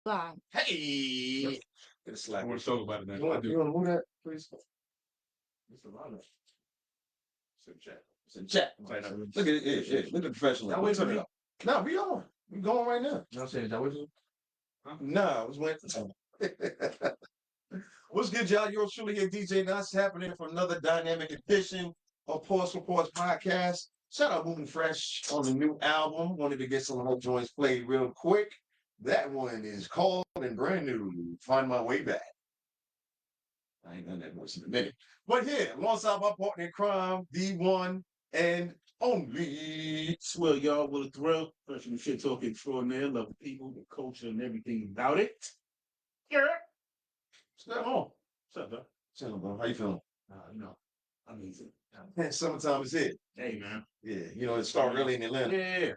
5. Hey, get a slap. I want to talk about it now. You want to move that, please? It's a lot of. It's a chat. Look at it. Yeah. Look at the professional. Now, wait Turn for it me. up. No, we on. We going right now. You know what I'm saying? Is that what you? No, it was waiting. What's good, y'all? Yours truly here, DJ Nuts, happening for another dynamic edition of Pause for Pause podcast. Shout out Moving Fresh on the new album. Wanted to get some of those joints played real quick. That one is called and brand new. Find My Way Back. I ain't done that voice in a minute. But here, alongside my partner in crime, the one and only. Swell, y'all, with a thrill. Professional shit talk extraordinaire. Love the people, the culture, and everything about it. Yeah. What's going on? What's up, dog? Chilling, bro. How you feeling? You know, amazing. Man, summertime is it. Hey, man. Yeah, you know, it started early in Atlanta. Yeah.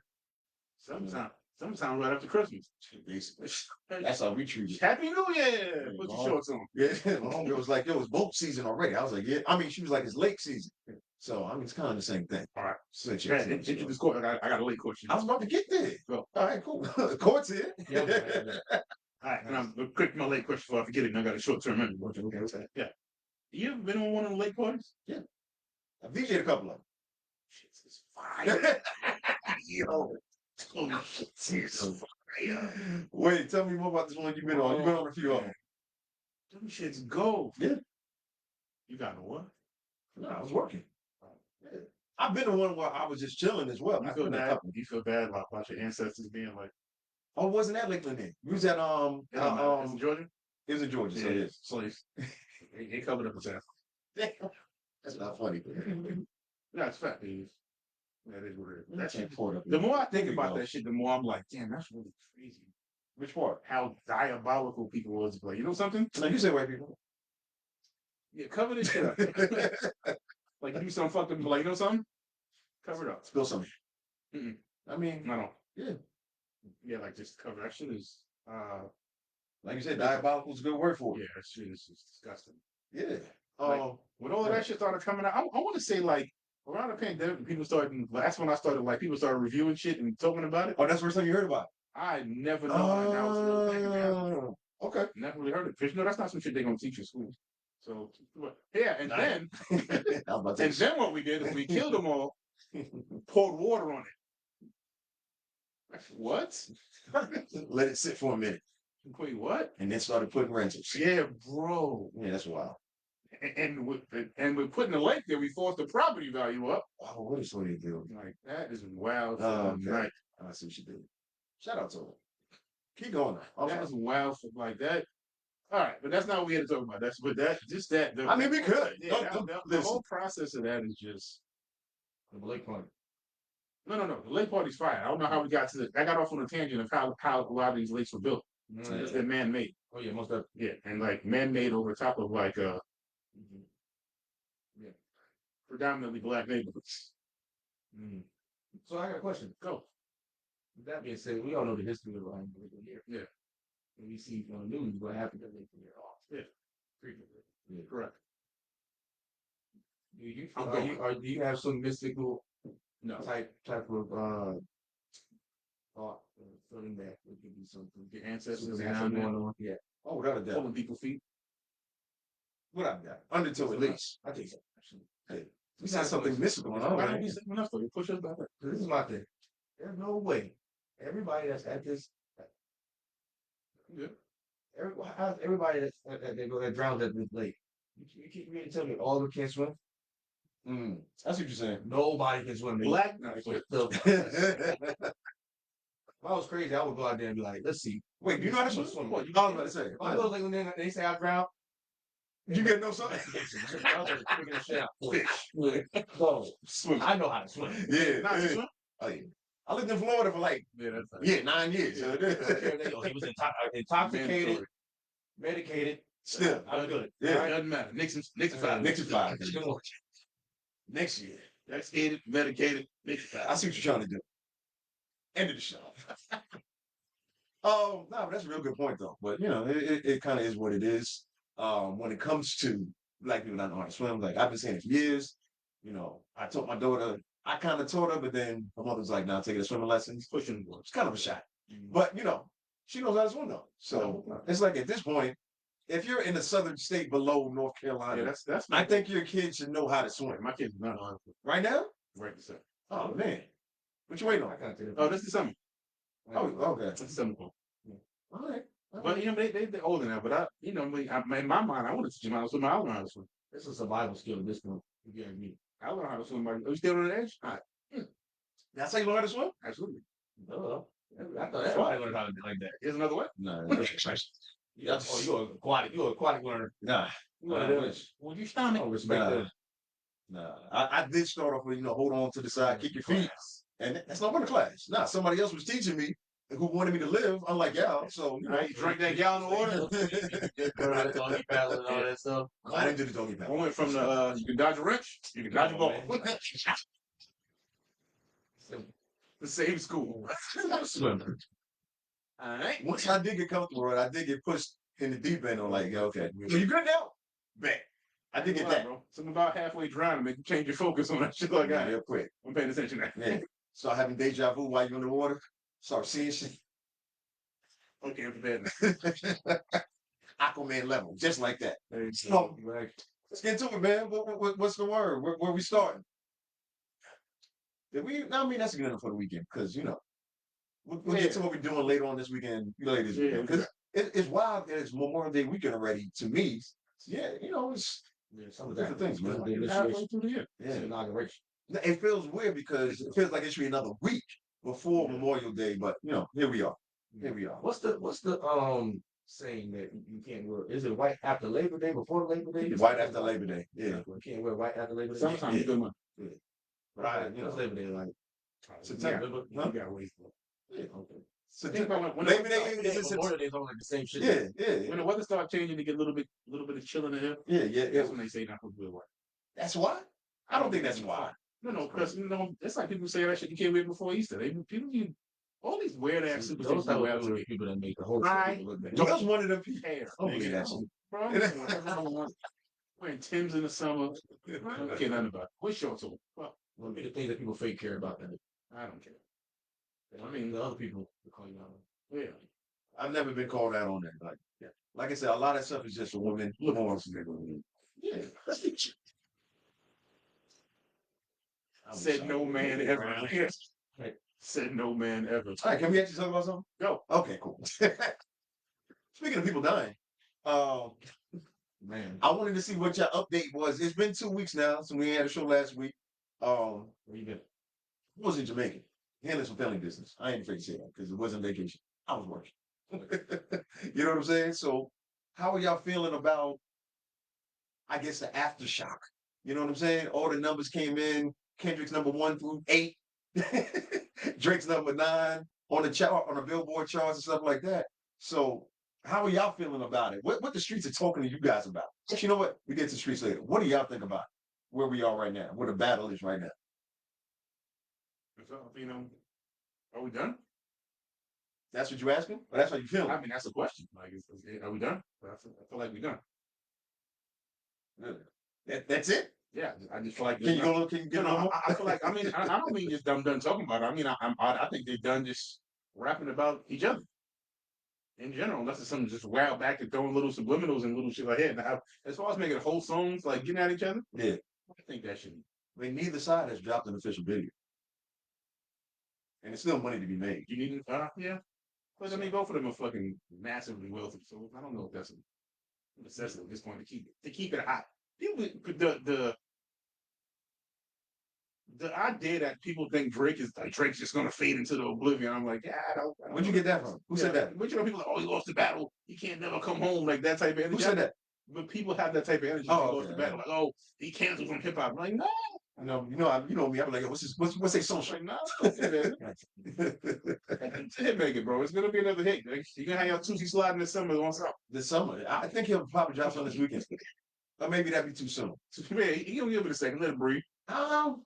Sometime right after Christmas. Basically. That's how we treat it. Happy New Year! Put your shorts on. Yeah, my homegirl was like, yo, it's boat season already. I was like, yeah. I mean, she was like, it's lake season. So, I mean, it's kind of the same thing. All right. Switch Yeah, introduce court. I got a late question. I was about to get there. Go. All right, cool. The court's here. Yeah. All right, and I'm quick. My late question before I forget it. And I got a short-term memory. Okay, what's that? Yeah. You ever been on one of the late parties? Yeah. I've DJ'd a couple of them. Shit, it's fire. Yo. Holy shit, it's fire. Wait, tell me more about this one you've been on. You've been on a few of them. Them shits go. Yeah. You got no what? No, I was working. Yeah. I've been to one where I was just chilling as well. You feel bad about your ancestors being like, oh, wasn't that Lakeland then? We was at it's in Georgia? It was in Georgia, so Yeah, it is. slaves. They covered up his ass. That's not funny. No, it's fact. That is what it is. That shit, The the more I think about that shit, the more I'm like, damn, that's really crazy. Which part? How diabolical people was. Like, you know something? No, you say white people. Yeah, cover this shit up. Like, you do something fucked up, like, you know something? Cover it up. Spill something. Mm-mm. I mean, I don't. Yeah. Yeah, like, just cover that shit is, like you said, diabolical is a good word for it. yeah, that shit is just disgusting. Yeah. Like, when all of that shit started coming out, I want to say, like, around the pandemic, that's when I started, like, people started reviewing shit and talking about it. Oh, that's the first time you heard about it? I never know that was a real thing. Okay. Never really heard it. Because, you know, that's not some shit they're going to teach in school. So, yeah, and then, what we did is we killed them all, poured water on it. What? Let it sit for a minute. Wait, what? And then started putting rentals. Yeah, bro. Yeah, that's wild. And with putting the lake there, we forced the property value up. Oh, what is what he do? Like, that is wild. Right. I see what you did. Shout out to him. Keep going. That was wild for like that. All right, but that's not what we had to talk about. I mean, we could. Yeah, the whole process of that is just the lake party. No. The lake party's fine. I don't know how we got to this. I got off on a tangent of how a lot of these lakes were built. Because they're man-made. Oh yeah, most of yeah, and like man-made over top of like predominantly black neighborhoods. So I got a question. Go. With that being said, we all know the history of the here. Yeah. And we see on the news what happened to the year off. Yeah. Yeah. Correct. Do you have some mystical type of thought feeling that it could be something? Your ancestors going on? Yeah. Oh, without a doubt. Pulling people's feet. Without a doubt. Undertow at least. I think so. Hey, we got something mystical going on. Why don't you say enough though? You push us back. This is my thing. There's no way everybody that's at this. Yeah. Everybody that drowns at this lake. You keep me to tell me all the kids swim. That's what you're saying. Nobody can swim. Black. If I was crazy, I would go out there and be like, let's see. Wait, do you know how to swim? What? You know what to say? I go like when they say I drown. You get no something. I was like figuring shit out. Fish. Swim. I know how to swim. Yeah. Oh yeah. I lived in Florida for like 9 years. He was intoxicated, medicated. Still, I'm good. Yeah, it doesn't matter. Nixon 5. Next year. Vaccinated, medicated, Nixon 5. I see what you're trying to do. End of the show. No, but that's a real good point though. But you know, it kind of is what it is. When it comes to black people not knowing how to swim, like I've been saying it for years. You know, I taught my daughter. I kind of taught her, but then her mother was like, "Now take her to swimming lessons." Pushing the board. It's kind of a shot. But you know, She knows how to swim though. So it's like at this point, if you're in a southern state below North Carolina, that's. I think your kids should know how to swim. My kids not on right now. Right this second. Oh man, what you waiting on? Oh, this is something. Oh, okay. This is something cool. All right. But you know they're older now. But in my mind, I want to teach them how to swim. I don't know how to swim. This is a survival skill at this point. You guarantee. I don't know how to swim. Are you still on the edge? All right. That's how you learn how to swim? Absolutely. I thought everybody learned how to do like that. Here's another way. No. You're an aquatic learner. Nah. Well, you stomach. Nah. I did start off with, hold on to the side, kick your feet. And that's not one of the class. Nah, somebody else was teaching me who wanted me to live, unlike y'all. So, You drank that gallon of water. Learn how to doggy paddle and all that stuff. I didn't do the doggy paddle. I went from the you can dodge a wrench, you can dodge a ball. The same school. Swimmer. All right. Once I did get comfortable, I did get pushed in the deep end. I'm like, yeah, okay. So you good now? Bet. I did get that. Bro. Something about halfway drowning make you change your focus on that shit like that. Real quick. I'm paying attention to that. Yeah. Start having deja vu while you're in the water. Start seeing shit. Okay, I'm prepared. Aquaman level, just like that. So, let's get to it, man. What's the word? Where we starting? Did we? I mean, that's good enough for the weekend because we'll get to what we're doing later on this weekend. Later this weekend because it's wild that it's Memorial Day weekend already. To me, it's some of the different things, man. Halfway through the year. Yeah, Inauguration. it feels weird because it feels like it should be another week before Memorial Day, but here we are. Here we are. What's the saying that you can't wear? Is it white after Labor Day, before Labor Day? White after Labor Day. Yeah. You can't wear white after Labor Day. Sometimes you do. Right. What's Labor Day like? September. You gotta wait for it. Yeah, okay. So think about when Labor Day is Memorial Day is all like the same shit. Yeah. When the weather starts changing, to get a little bit of chill in the air. Yeah. That's when they say not to wear white. That's why? I don't think that's why. No, because it's like people say that shit you can't wear before Easter. People need all these weird ass superstitions. Those are the people that make the whole Right. look bad. Those one of them people. Hair. I don't believe that shit. Bro, I'm wearing Timbs in the summer. I don't care nothing about it. What shorts on? Well, One of the things that people fake care about that. I don't care. I mean, the other people call you out. Yeah. I've never been called out on that. Like I said, a lot of stuff is just for women. Yeah. Said no man ever. Said no man ever. All right, can we actually talk about something? Go. Okay, cool. Speaking of people dying, Man, I wanted to see what your update was. It's been 2 weeks now, so we had a show last week. where you been? I was in Jamaica, handling some family business. I ain't afraid to say that because it wasn't vacation. I was working. You know what I'm saying? So, how are y'all feeling about, I guess, the aftershock? You know what I'm saying? All the numbers came in. Kendrick's number 1 through 8. Drake's number 9 on the chart, on the Billboard charts and stuff like that. So, how are y'all feeling about it? What the streets are talking to you guys about? You know what? We get to the streets later. What do y'all think about where we are right now? Where the battle is right now? So, are we done? That's what you're asking? Or that's how you feeling? I mean, that's a question. Like, are we done? I feel like we're done. That's it? Yeah, I just feel like. Can you get No, I feel like. I mean, I don't mean just done talking about it. I mean, I think they're done just rapping about each other in general. Unless it's something just wow back and throwing little subliminals and little shit like that. Now, as far as making whole songs like getting at each other, Yeah. I think that should. I mean, neither side has dropped an official video, and it's still money to be made. You need, yeah. But I mean, both of them are fucking massively wealthy, so I don't know if that's a necessity at this point to keep it hot. People, the idea that people think Drake's just gonna fade into the oblivion. I'm like, yeah, I don't. Where'd you get that from? Who said that? But people are like, oh, he lost the battle. He can't never come home. Like that type of energy. Who said that? But people have that type of energy. Oh, he lost the battle. Like, oh, he canceled from hip hop. I'm like, no. You know me. I'm like, what's their social? Like, no. Hit make it, bro. It's gonna be another hit. You're gonna have your Tuesday sliding this summer on something. This summer, I think he'll probably drop something this weekend. Or maybe that'd be too soon. Man, he gonna give it a second. Let it breathe. Go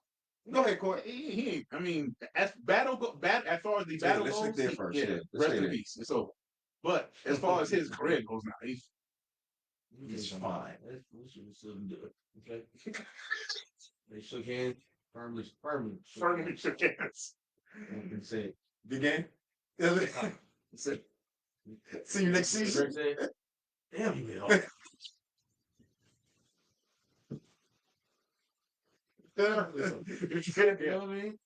ahead, Court. He ain't. I mean, as far as the battle let's goes, stick there first. yeah, Let's rest stay in there. peace. It's over. But as far as his career goes now, It's fine. Okay. They shook hands firmly. firmly shook hands. And said, Good game? That's it. See you next season. Drake said, damn, you hit hard. You know You know what I mean?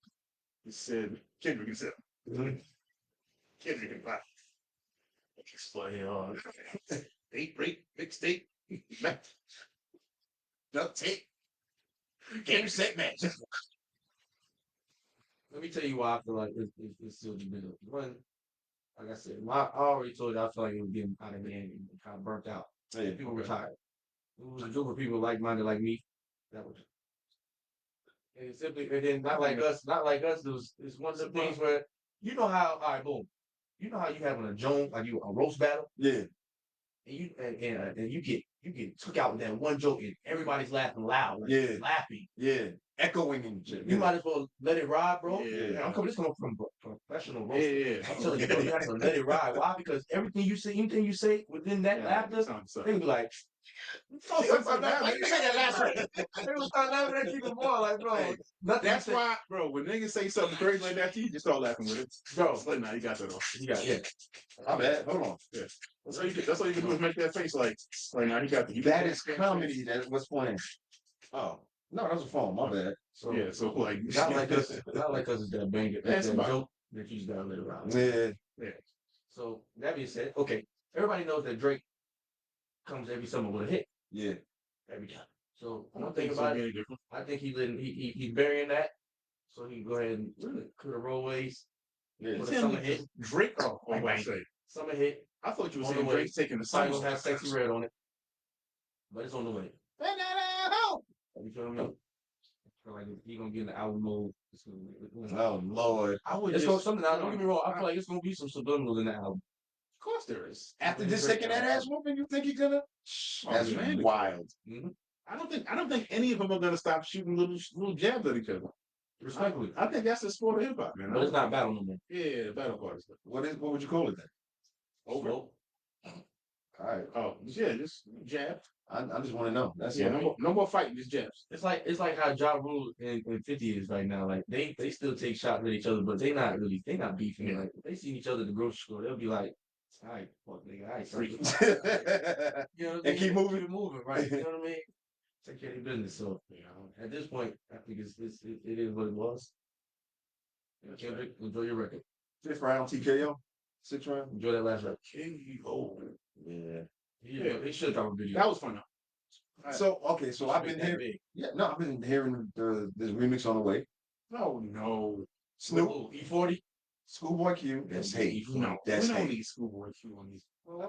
He said, Kendrick himself. Kendrick and Pop. Explain hard. Eight break, mixtape. Duct tape. Game set match. Let me tell you why I feel like it's still the middle. One, like I said, I already told you I feel like it was getting out of hand and kind of burnt out. Yeah, People were tired. It was a group of people like-minded like me. That was and simply and then not like us. It's one of the things where you know how all right, boom. You know how you having a joke like you a roast battle. Yeah. And you get took out with that one joke and everybody's laughing loud, like, Yeah. laughing. Yeah. Echoing and shit. You might as well let it ride, bro. Yeah. I'm coming. This coming from professional roast. Yeah. I'm telling you, bro, you have to let it ride. Why? Because anything you say within that laughter, they be like, Why you say that last one? they will start laughing at you more. Like, bro, nothing. That's why, bro, when niggas say something crazy like that to you, just start laughing with it. Bro, It's like, nah, you got that off. you got yeah. My bad. Hold on. Yeah. That's all you can do is make that face like nah, he got the. That is comedy. That's what's playing. Oh. No, that's a phone. My bad. So Yeah, so like not like us. Not like us is that banger. That's that fine. joke that you just gotta let it ride. Yeah. So that being said, okay, everybody knows that Drake comes every summer with a hit. Yeah. Every time. So I one don't thing think about so it, any different. I think he's burying that, so he can go ahead and clear the roadways. Yeah. With a summer hit, Drake. Oh, Bang, bang. say. summer hit. I thought you were On saying the way. Drake's taking the It's probably song. gonna have Sexy Red on it, but it's on the way. You feel me? I feel like he's gonna get in the album mode. Oh Lord. I would It's just, gonna something. Don't get me wrong. I feel like it's gonna be some subliminals in the album. Of course there is. After just taking that ass whooping, you think he's gonna? That's man. wild. Mm-hmm. I don't think any of them are gonna stop shooting little jabs at each other. Respectfully, I think that's the sport of hip hop, man. but it's not battle no more. Yeah, the battle part is good. What would you call it then? Over. So, All right. Oh, yeah, just jab. I just want to know. That's Yeah, all. no more fighting, just jabs. it's like how Ja Rule and 50 is right now. Like they still take shots at each other, but they not beefing. Yeah. Like if they see each other at the grocery store, they'll be like, "All right, fuck nigga, all right, Freak. you know what I And mean? keep moving. Keep moving, right? You know what I mean? Take care of your business. So at this point, I think it is what it was. Kendrick, enjoy your record. 5th round TKO. 6th round. Enjoy that last record. Oh, Yeah. He should drop a video. that was fun though. So okay, so I've been hearing. Yeah, no, I've been hearing this remix on the way. No. Snoop, E40. Schoolboy Q. That's hate. No, That's we don't hate. need Schoolboy Q on these.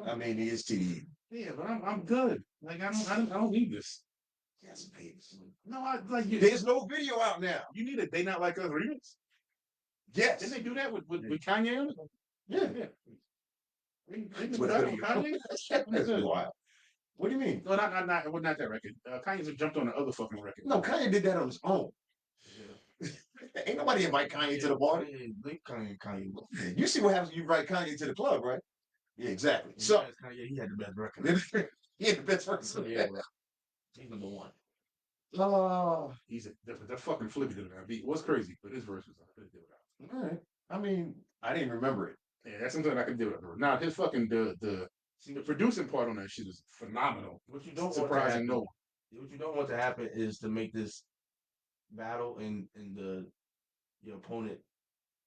I mean, he is TDE. Yeah, but I'm good. Like I don't need this. Yes, babes. No, I like you. There's no video out now. You need a They Not Like Us remix. Yes. Didn't they do that with Kanye on it? Yeah. They did With that a with video. Kanye? That's wild. What do you mean? No, not that record. Kanye's jumped on the other fucking record. No, Kanye did that on his own. Ain't nobody invite Kanye to the party. Kanye. You see what happens when you invite Kanye to the club, right? Yeah, exactly. So Kanye, he had the best record. he had the best person. Yeah, bro. He's number one. Oh, He's that fucking Flippy did that beat was crazy, but his verse was I couldn't do it. all right. I mean, I didn't remember it. Yeah, that's something I could do it. Now his fucking the producing part on that shit is phenomenal. What you don't Surprising no one. What you don't want to happen is to make this battle and your opponent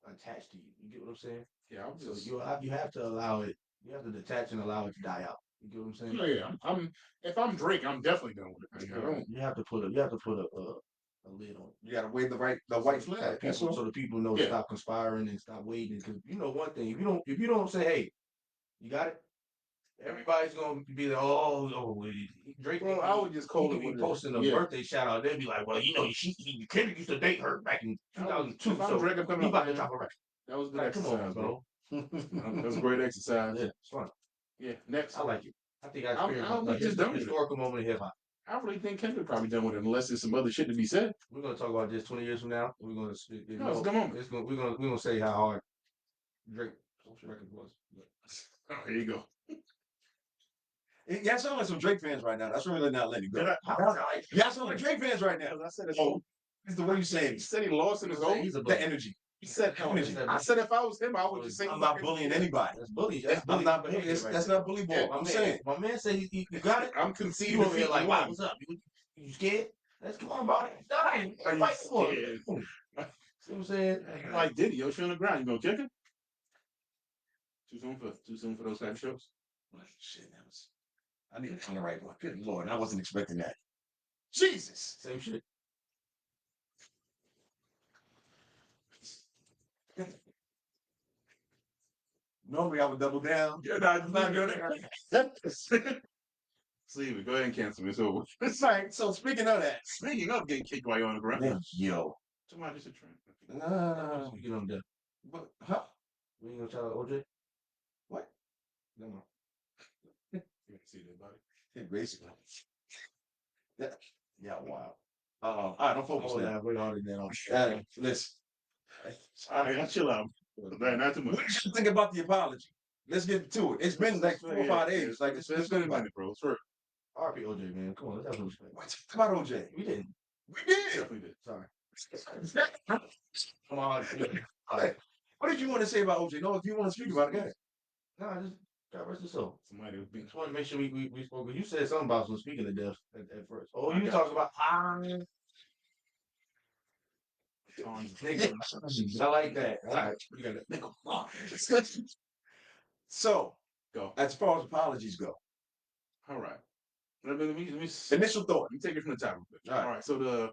attached to you. You get what I'm saying? Yeah, I'm So just you have to allow it. You have to detach and allow it to die out. You get what I'm saying? yeah. I'm if I'm Drake, I'm definitely done with it. I don't, You have to put a lid on it. You gotta wave the white flag. That's all. So the people know to stop conspiring and stop waiting. Because you know one thing, if you don't say, hey, you got it, everybody's gonna be like, Drake. well, I would just call he it could be what posting a birthday shout out. They'll be like, well, you know, Kendrick used to date her back in 2002. If I'm So Drake, I'm coming he up, about to man. drop a record. That was good Like, come exercise, on, bro. That was a great exercise. Yeah, it's fun. Yeah, next. I like it. I think I I'm experienced just done with it. historical moment in hip hop. I really think Kendrick probably done with it, unless there's some other shit to be said. We're gonna talk about this 20 years from now. We're gonna speak. No, it's a good moment. We're gonna say how hard Drake's record was. Oh, here you go. Y'all sound like some Drake fans right now. That's really not letting it go. Y'all sound like Drake fans right now. I said it's it's the way you say it. He said he lost in his own. The energy. I said if I was him, I would just say I'm not bullying anybody. That's bully. I'm That's bully. not bullying. That's not bully ball. My I'm man, saying. my man said you got it. I'm conceding You over here defeat. like, wow, what's up? You scared? Let's come on, bro. Dying. Are you Fight for it. scared? See what I'm saying? Like Diddy, yo, shit on the ground. You gonna kick him? Too soon for those type of shows. Shit, that was. I need to find the right one. Good Lord, I wasn't expecting that. Jesus. Same shit. Normally I would double down. You're not doing it. Sleeve, go ahead and cancel me. So It's like, so speaking of that. speaking of getting kicked while you're on the ground, Man, yo. somebody just a trend. Nah. Get on there. But, huh? We ain't gonna try to OJ? What? No. You can see that, buddy. Yeah, basically. Yeah, wow. All right, don't focus now. We're on it now. Listen. All right, chill out. Not too much. What did you think about the apology? Let's get to it. It's been like 4 or 5 days. Like it's been a minute, bro. It's real. RP OJ, man. Come on, let's have some respect. What about OJ? We didn't. We did. Definitely did. Sorry. Come on. What did you want to say about OJ? No, if you want to speak about it, go ahead. No, I just got rest of soul. Somebody was being. Just want to make sure we spoke. You said something about some speaking of death at first. Oh, I you got talking about I like that. All right, you got it. So, Go. as far as apologies go, All right. Let me initial thought. let me take it from the top real quick. All right. All right. So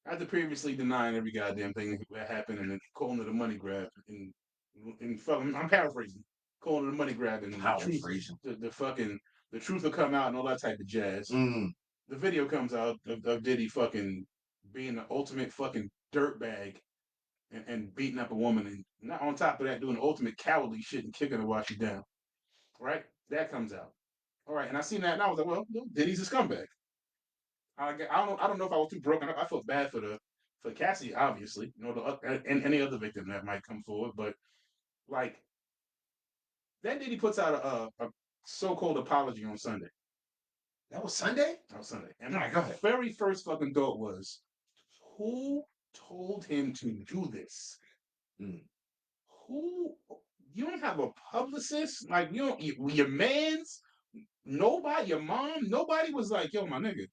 after previously denying every goddamn thing that happened and then calling it a money grab and fucking, I'm paraphrasing, calling it a money grab and the truth will come out and all that type of jazz. Mm. The video comes out of Diddy fucking being the ultimate fucking dirtbag and beating up a woman and not on top of that doing the ultimate cowardly shit and kicking her while she's down. Right? That comes out. All right, and I seen that and I was like, well, Diddy's a scumbag. I don't know if I was too broken up. I felt bad for Cassie, obviously, and any other victim that might come forward. But like, then Diddy puts out a so-called apology on Sunday. That was Sunday? On Sunday, and All my right, go ahead. very first fucking thought was, who told him to do this? Mm. Who? You don't have a publicist? Like you don't? Your man's? Nobody? Your mom? Nobody was like, yo, my nigga.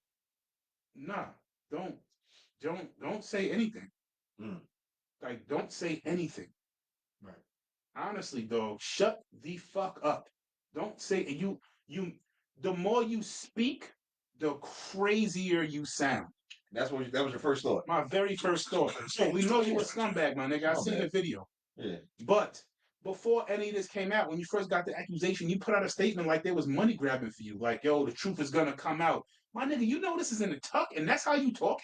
Nah, don't say anything. Mm. Like, don't say anything. Right. Honestly, dog, shut the fuck up. Don't say you. The more you speak, the crazier you sound. That was your first thought. My very first thought. So we know you a scumbag, my nigga. I seen the video. Yeah. But before any of this came out, when you first got the accusation, you put out a statement like there was money grabbing for you. Like, yo, the truth is gonna come out. My nigga, you know this is in the tuck, and that's how you talk.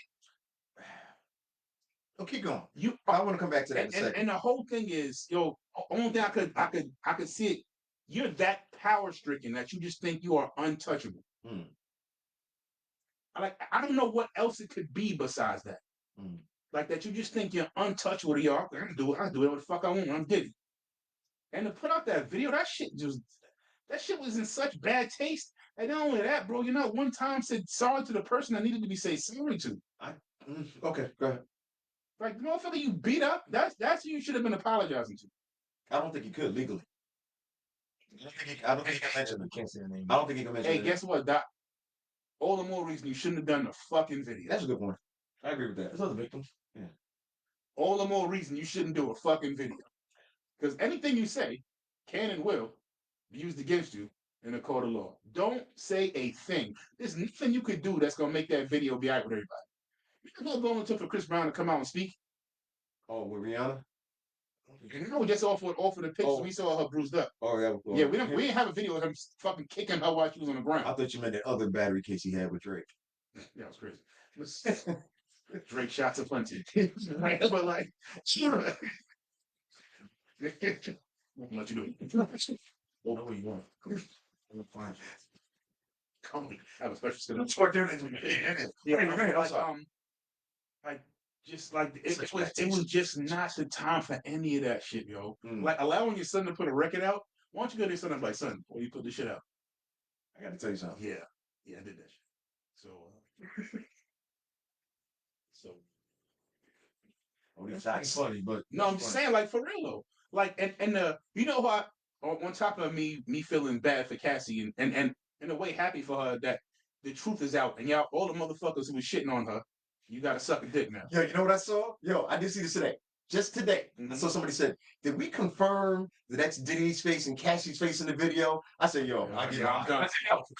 Oh, keep going. I want to come back to that in a second. And the whole thing is, yo, only thing I could see it. You're that power stricken that you just think you are untouchable. Mm. I don't know what else it could be besides that. Mm. Like that you just think you're untouchable. I can do it. I do whatever the fuck I want. I'm Diddy. And to put out that video, that shit was in such bad taste. And not only that, bro, one time said sorry to the person I needed to be say sorry to. Okay, go ahead. Like the motherfucker you beat up, that's who you should have been apologizing to. I don't think you could legally. I don't think you can mention it. Can't say her name. I don't think you can mention it. Hey, guess what, Doc? All the more reason you shouldn't have done the fucking video. That's a good point. I agree with that. There's other victims. Yeah. All the more reason you shouldn't do a fucking video. Because anything you say can and will be used against you in a court of law. Don't say a thing. There's nothing you could do that's going to make that video be out with everybody. You're not going to for Chris Brown to come out and speak. Oh, with Rihanna? No, just off of the picture. We saw her bruised up. Oh, yeah. Well, yeah, we didn't have a video of him fucking kicking her while she was on the ground. I thought you meant that other battery case he had with Drake. That was crazy. Drake shots aplenty. But like, I'll let you do it. Know what you want. I'm fine. Come on, I have a special skill. It was just not the time for any of that shit, yo. Like allowing your son to put a record out. Why don't you go to your son and be like, son, why you put this shit out? I got to tell you something. Yeah, I did that shit. So Oh, these That's facts. funny, but No, I'm just saying, like for real though. Like and you know what? On top of me feeling bad for Cassie and in a way happy for her that the truth is out and y'all all the motherfuckers who was shitting on her, you gotta suck a dick now. Yo, you know what I saw? Yo, I did see this today. Just today, I saw somebody said, "Did we confirm that that's Diddy's face and Cassie's face in the video?" I said, "Yo, I get I'm done.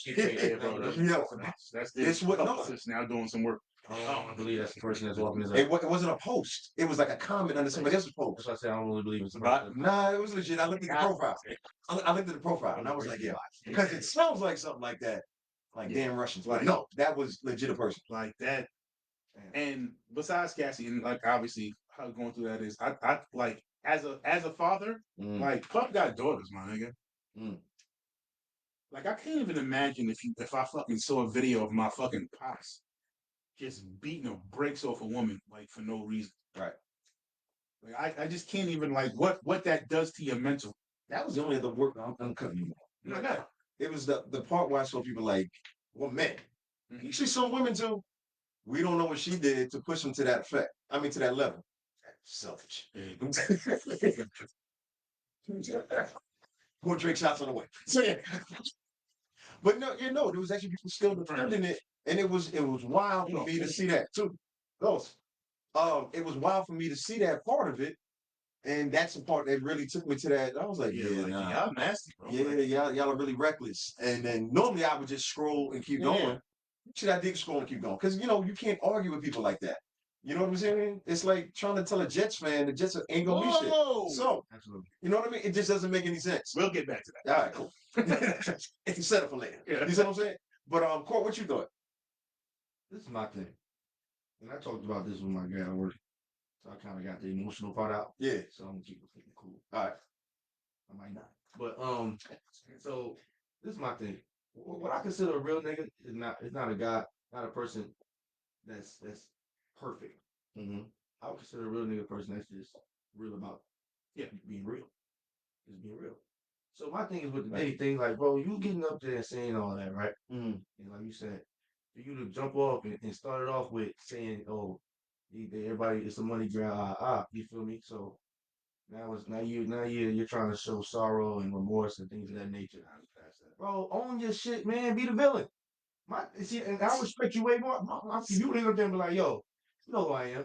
yeah, bro, Yo, that's this what no. publicist now doing some work. I don't believe that's the person that's walking his. It wasn't a post. It was like a comment under somebody else's post. That's why I said I don't really believe it's the But- person. Nah, it was legit. I looked at the profile. I looked at the profile and I was like, yeah, because it sounds like something like that, like damn Russians. But no, that was legit a person. Like that. And besides Cassie, and like obviously how going through that is, I like as a father, like Puff got daughters, my nigga. Like I can't even imagine if I fucking saw a video of my fucking pops just beating the brakes off a woman like for no reason. Right. Like I just can't even like what that does to your mental. That was the only other work I'm cutting you off. No. It was the part where I saw people like, well, men. You see some women too. We don't know what she did to push them to that effect. I mean, to that level. Selfish. More drink shots on the way. So yeah. But no, there was actually people still defending it, and it was wild for me to see that too. Those, it was wild for me to see that part of it, and that's the part that really took me to that. I was like, nah. Y'all nasty, bro. Yeah, y'all are really reckless. And then normally I would just scroll and keep going. Shit, I did scroll and keep going because you can't argue with people like that. You know what I'm saying? It's like trying to tell a Jets fan the Jets ain't gonna be shit. So, Absolutely. you know what I mean? It just doesn't make any sense. We'll get back to that. All right, cool. It's a setup for later. Yeah. You see what I'm saying? But Court, what you thought? This is my thing. And I talked about this with my guy at work. So I kind of got the emotional part out. Yeah. So I'm gonna keep it cool. All right. I might not. But so this is my thing. What I consider a real nigga is not a guy, not a person that's perfect. I would consider a real nigga a person that's just real about being real. Just being real. So my thing is with the Diddy thing, like, bro, you getting up there and saying all that, right? And like you said, for you to jump off and start it off with saying, oh, everybody, it's a money grab, you feel me? So now you're trying to show sorrow and remorse and things of that nature. Bro, own your shit, man. Be the villain. And I respect you way more. If you would have there and be like, yo, you know who I am.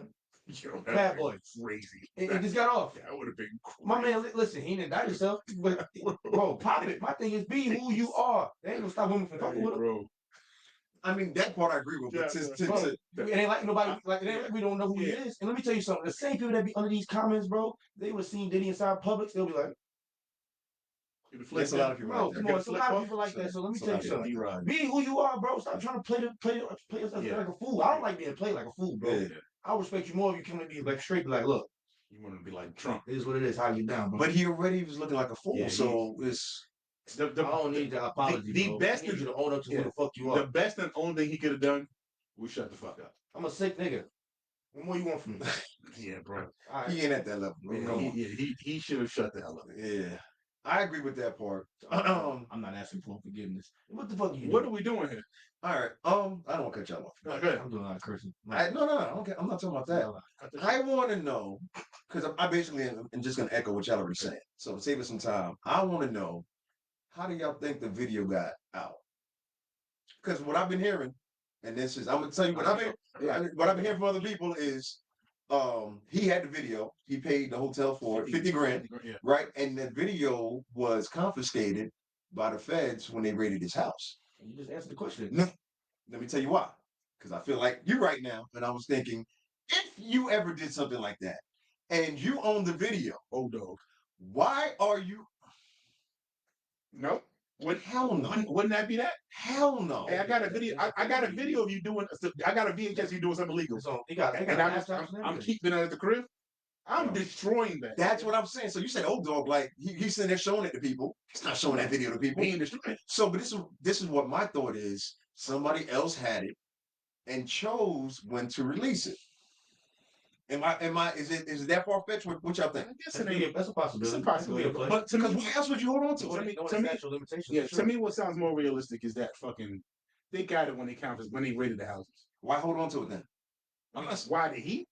Bad boy. Crazy. And just got off. That would have been crazy. My man, listen, he didn't die himself, but bro, pop it. My thing is be who you are. They ain't gonna stop women from fucking with him. Bro. I mean, that part I agree with. But it ain't like nobody, like it ain't like we don't know who he is. And let me tell you something. The same people that be under these comments, bro, they would have seen Diddy inside Publix. They'll be like, there's a lot of people like that. Come on, it's a lot of people like that. So let me tell you something. Be who you are, bro. Stop trying to play yourself like a fool. I don't like being played like a fool, bro. Yeah. I respect you more if you come to be like straight, be like, look. You want to be like Trump. It is what it is. How you down, bro? But he already was looking like a fool. Yeah, so it's. I don't need the apology. The best I need you to own up to who the fuck you are. The best and only thing he could have done was shut the fuck up. I'm a sick nigga. What more you want from me? Yeah, bro. Right. He ain't at that level. He should have shut the hell up. Yeah. I agree with that part. I'm not asking for forgiveness. What the fuck are you doing? What are we doing here? All right. I don't want to cut y'all off. Okay. I'm doing a lot of cursing. No. Okay. I'm not talking about that. I want to know, because I basically am just going to echo what y'all are saying. So to save us some time, I want to know, how do y'all think the video got out? Because what I've been hearing, and this is, I'm going to tell you what I've been hearing from other people is, he had the video. He paid the hotel for it, 50 grand, right? And the video was confiscated by the feds when they raided his house. You just answered the question. No, let me tell you why. Because I feel like you're right now, and I was thinking, if you ever did something like that, and you own the video, oh dog, why are you? No. Hell no. Wouldn't that be that? Hell no. Hey, I got a video. I got a video of you doing. I got a VHS of you doing something illegal. So I'm keeping it at the crib. I'm destroying that. That's what I'm saying. So you said, "Oh, dog!" Like he's sitting there showing it to people. He's not showing that video to people. He ain't destroying it. So, but this is what my thought is. Somebody else had it and chose when to release it. Is it that far fetched? What y'all think? That's a possibility. It's a possibility. But to me, what else would you hold on to? To me, what sounds more realistic is that fucking they got it when they raided the houses. Why hold on to it then? Why did he?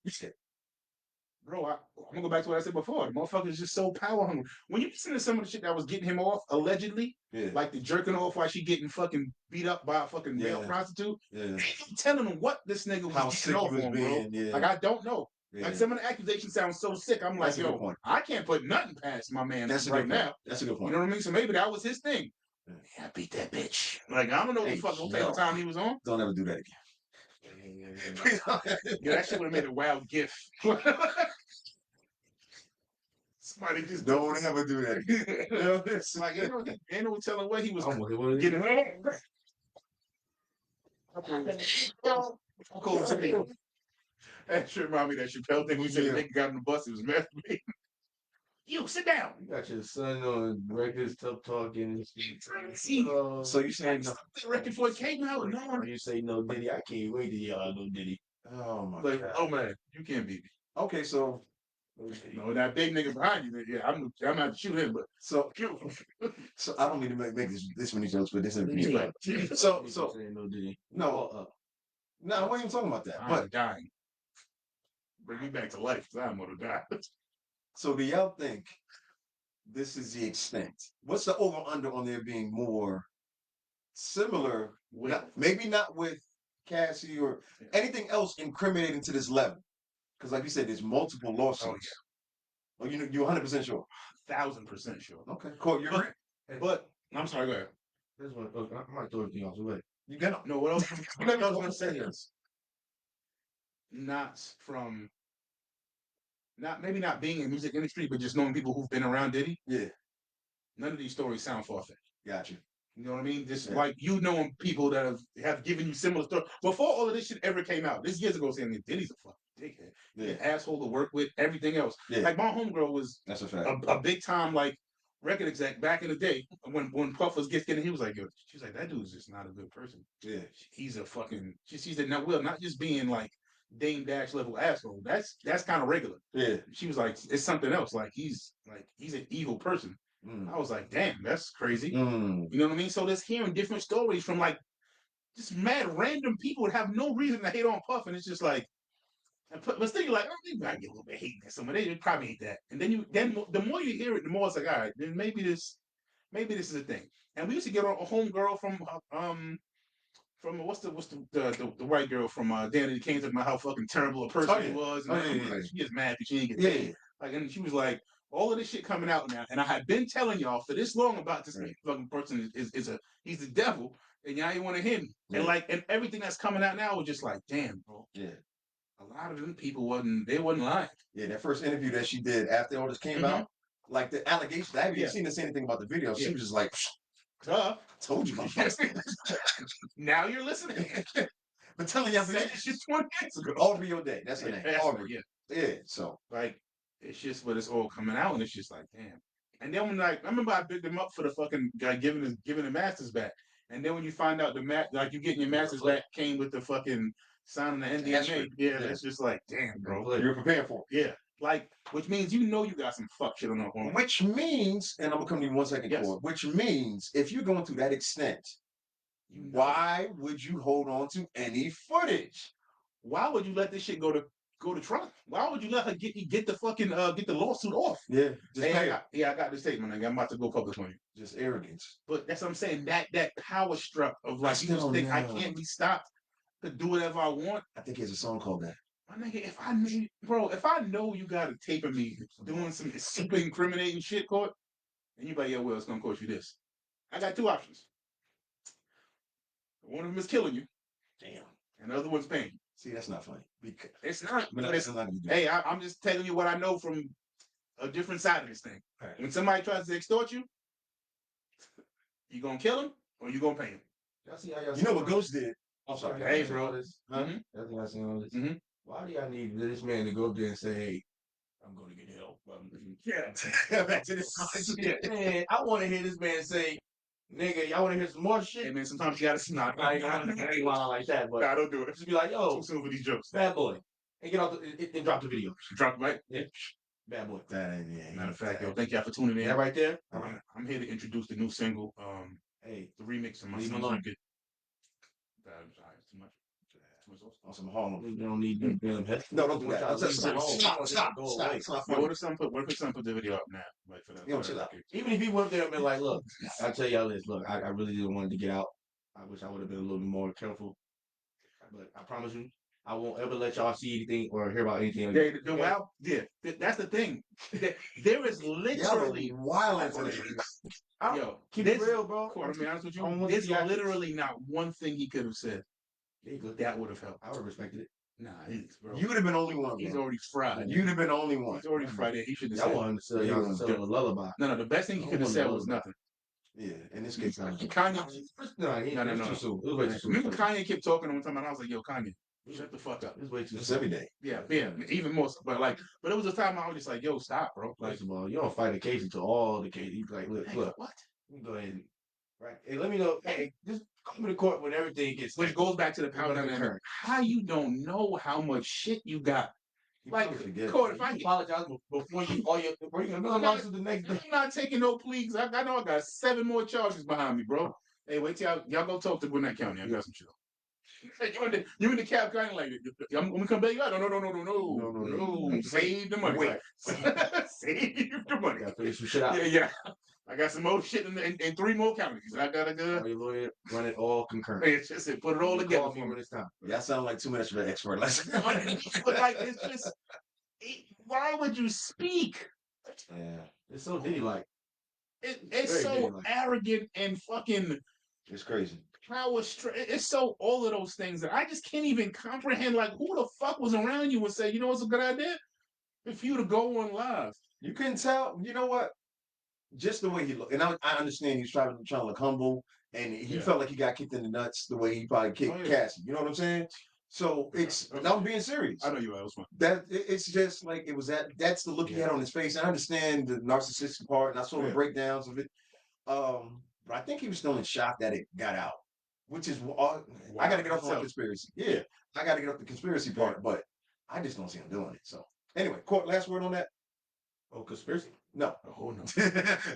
bro, I'm gonna go back to what I said before. The motherfucker is just so power hungry. When you listen to some of the shit that was getting him off, allegedly, like the jerking off while she getting fucking beat up by a fucking male prostitute, ain't telling him what this nigga was getting off on, bro. Like, I don't know. Like, some of the accusations sound so sick. I'm like, yo, I can't put nothing past my man right now. That's a good point. You know what I mean? So maybe that was his thing. Yeah, I beat that bitch. Like, I don't know what the fuck type of time he was on. Don't ever do that again. Yeah, that shit would have made a wild gif. Somebody just don't ever do that. You know, it's like, ain't no telling what he was getting. That shit remind me of that Chappelle thing. We said the nigga got on the bus. He was masturbating. You sit down. You got your son on records, tough talking. So you saying no? The record for it came out. No, you say no, Diddy. I can't wait to hear no Diddy. Oh my like, god. oh man, you can't beat me. Okay, so no, that big nigga behind you. Yeah, I'm gonna have to shoot him. But so I don't mean to make this many jokes, but this is so no Diddy. No, we ain't even talking about that. I'm dying. Bring me back to life because I'm gonna die. So do y'all think this is the extent? What's the over under on there being more similar? Maybe not with Cassie or anything else incriminating to this level. Because like you said, there's multiple lawsuits. Oh, you're 100% sure? 1,000% sure. Okay, cool. You're right. But I'm sorry. Go ahead. This one, I might throw everything else away. You got no. What else? What I was gonna say is maybe not being in the music industry, but just knowing people who've been around Diddy. Yeah. None of these stories sound far-fetched. Gotcha. You know what I mean? Just like you knowing people that have given you similar stories before all of this shit ever came out. This years ago, saying that Diddy's a fucking dickhead, an asshole to work with, everything else. Like my homegirl was a big time like record exec back in the day when Puff was getting. He was like, yo, she's like, that dude's just not a good person. Yeah, he's a fucking. She sees that now. Will not just being like Dame Dash level asshole. That's kind of regular. Yeah. She was like, it's something else. Like he's an evil person. I was like, damn, that's crazy. You know what I mean? So just hearing different stories from like just mad random people that have no reason to hate on Puff, and it's just like, but still you're like, oh, maybe I get a little bit hating at someone. They probably hate that, and then the more you hear it, the more it's like, all right, then maybe this is a thing. And we used to get a homegirl from what's the white girl from Danny Kane talking about how fucking terrible a person he was, and like, she gets mad because she didn't get paid. Like, and she was like, all of this shit coming out now, and I had been telling y'all for this long about this fucking person he's the devil, and y'all ain't want to hear me. And like, and everything that's coming out now was just like, damn, bro. Yeah. A lot of them people wasn't lying. Yeah, that first interview that she did after all this came out, like the allegations, I haven't even seen her say anything about the video. She was just like, told you, now you're listening. But telling y'all that shit 20 years ago. Aubrey O'Day, that's her name. Aubrey. Yeah. So like, it's just what it's all coming out, and it's just like, damn. And then when I remember I picked him up for the fucking guy giving the masters back, and then when you find out like you getting your masters back came with the fucking signing the NDA, that's just like, damn, bro. You're prepared for it. Yeah. Like, which means you got some fuck shit on the phone. Which means, and I'm gonna come to you 1 second, Cord, which means if you're going through that extent, why would you hold on to any footage? Why would you let this shit go to trial? Why would you let her get the fucking get the lawsuit off? Yeah, I got this statement. I'm about to go public on you. Just arrogance. But that's what I'm saying. That power struck of like, you just think I can't be stopped to do whatever I want. I think there's a song called that. My nigga, if I know you got a tape of me doing some super incriminating shit, Court, and you be like, yeah, well, it's gonna cost you this. I got two options. One of them is killing you. Damn. And the other one's paying you. See, that's not funny. Because it's not. Hey, I'm just telling you what I know from a different side of this thing. Right. When somebody tries to extort you, you gonna kill him or you gonna pay him? You know what Ghost did? I'm sorry. Hey, bro. That's what I seen all this. Why do y'all need this man to go up there and say, hey, I'm going to get help? Yeah. Back to this. Man, I want to hear this man say, nigga, y'all want to hear some more shit? Hey, man, sometimes you got to snap. I ain't lying like that, but I don't do it. Just be like, yo, too soon for these jokes. Bad boy. And get off and drop the video. Drop it, right? Yeah. Bad boy. Matter of fact, yo, thank y'all for tuning in. That right there. I'm here to introduce the new single. The remix of my son's record. Too much. on some Harlem. We don't need them damn heads. No, don't do Want that. y'all to leave it alone. Stop. Go away. It's not Yo, funny. what if someone put the video up now? Like for that. Yo, chill out. Even if he went there and been like, look, I'll tell y'all this. Look, I really didn't want it to get out. I wish I would have been a little bit more careful. But I promise you, I won't ever let y'all see anything or hear about anything. That's the thing. There is literally wild. Yo, keep it real, bro. To be honest with you, there's literally not one thing he could have said that would have helped. I would have respected it. Nah, bro. You would have been only one. He's already fried. You'd have been only one. He's already fried. He should have said. said. I wanted to sell y'all a lullaby. No. The best thing he could have said was nothing. Yeah, in this case, Kanye. No. It was too soon. It was way too soon. Remember Kanye kept talking one time, and I was like, "Yo, Kanye, shut the fuck up." It's way too it's soon. every day. Yeah, even more. But it was a time I was just like, "Yo, stop, bro." First of all, you don't fight a case until all the case. You like, look, what? You go ahead. Right. Hey, let me know. Hey, just come to court when everything gets. Which goes back to the power dynamic. How you don't know how much shit you got? Like, Court, if I apologize before you another lawsuit the next day. I'm not taking no pleas. I know I got 7 more charges behind me, bro. Hey, wait till y'all go talk to Gwinnett County. I got some shit. Hey, you in the cab kind of like, I'm gonna come bail you out. No. Save the money. Wait. Save the money. Gotta finish some shit out. Yeah. I got some more shit in 3 more counties. I gotta go. Your lawyer run it all concurrent. It's just put it all together for me this time. Y'all sound like too much of an expert. But like, it's just, why would you speak? Yeah, it's so Diddy like. It's so arrogant and fucking. It's crazy. It's so all of those things that I just can't even comprehend. Like, who the fuck was around you and say, you know what's a good idea? If you to go on live. You couldn't tell. You know what? Just the way he looked, and I understand he's trying to look humble, and he felt like he got kicked in the nuts the way he probably kicked Cassie. You know what I'm saying? So I'm being serious. I know you are. It's just like it was that's the look he had on his face. I understand the narcissistic part, and I saw the breakdowns of it. But I think he was still in shock that it got out, which is I got to get off the conspiracy. Yeah, I got to get off the conspiracy part, but I just don't see him doing it. So anyway, Court, last word on that. Oh, conspiracy? No. Oh no.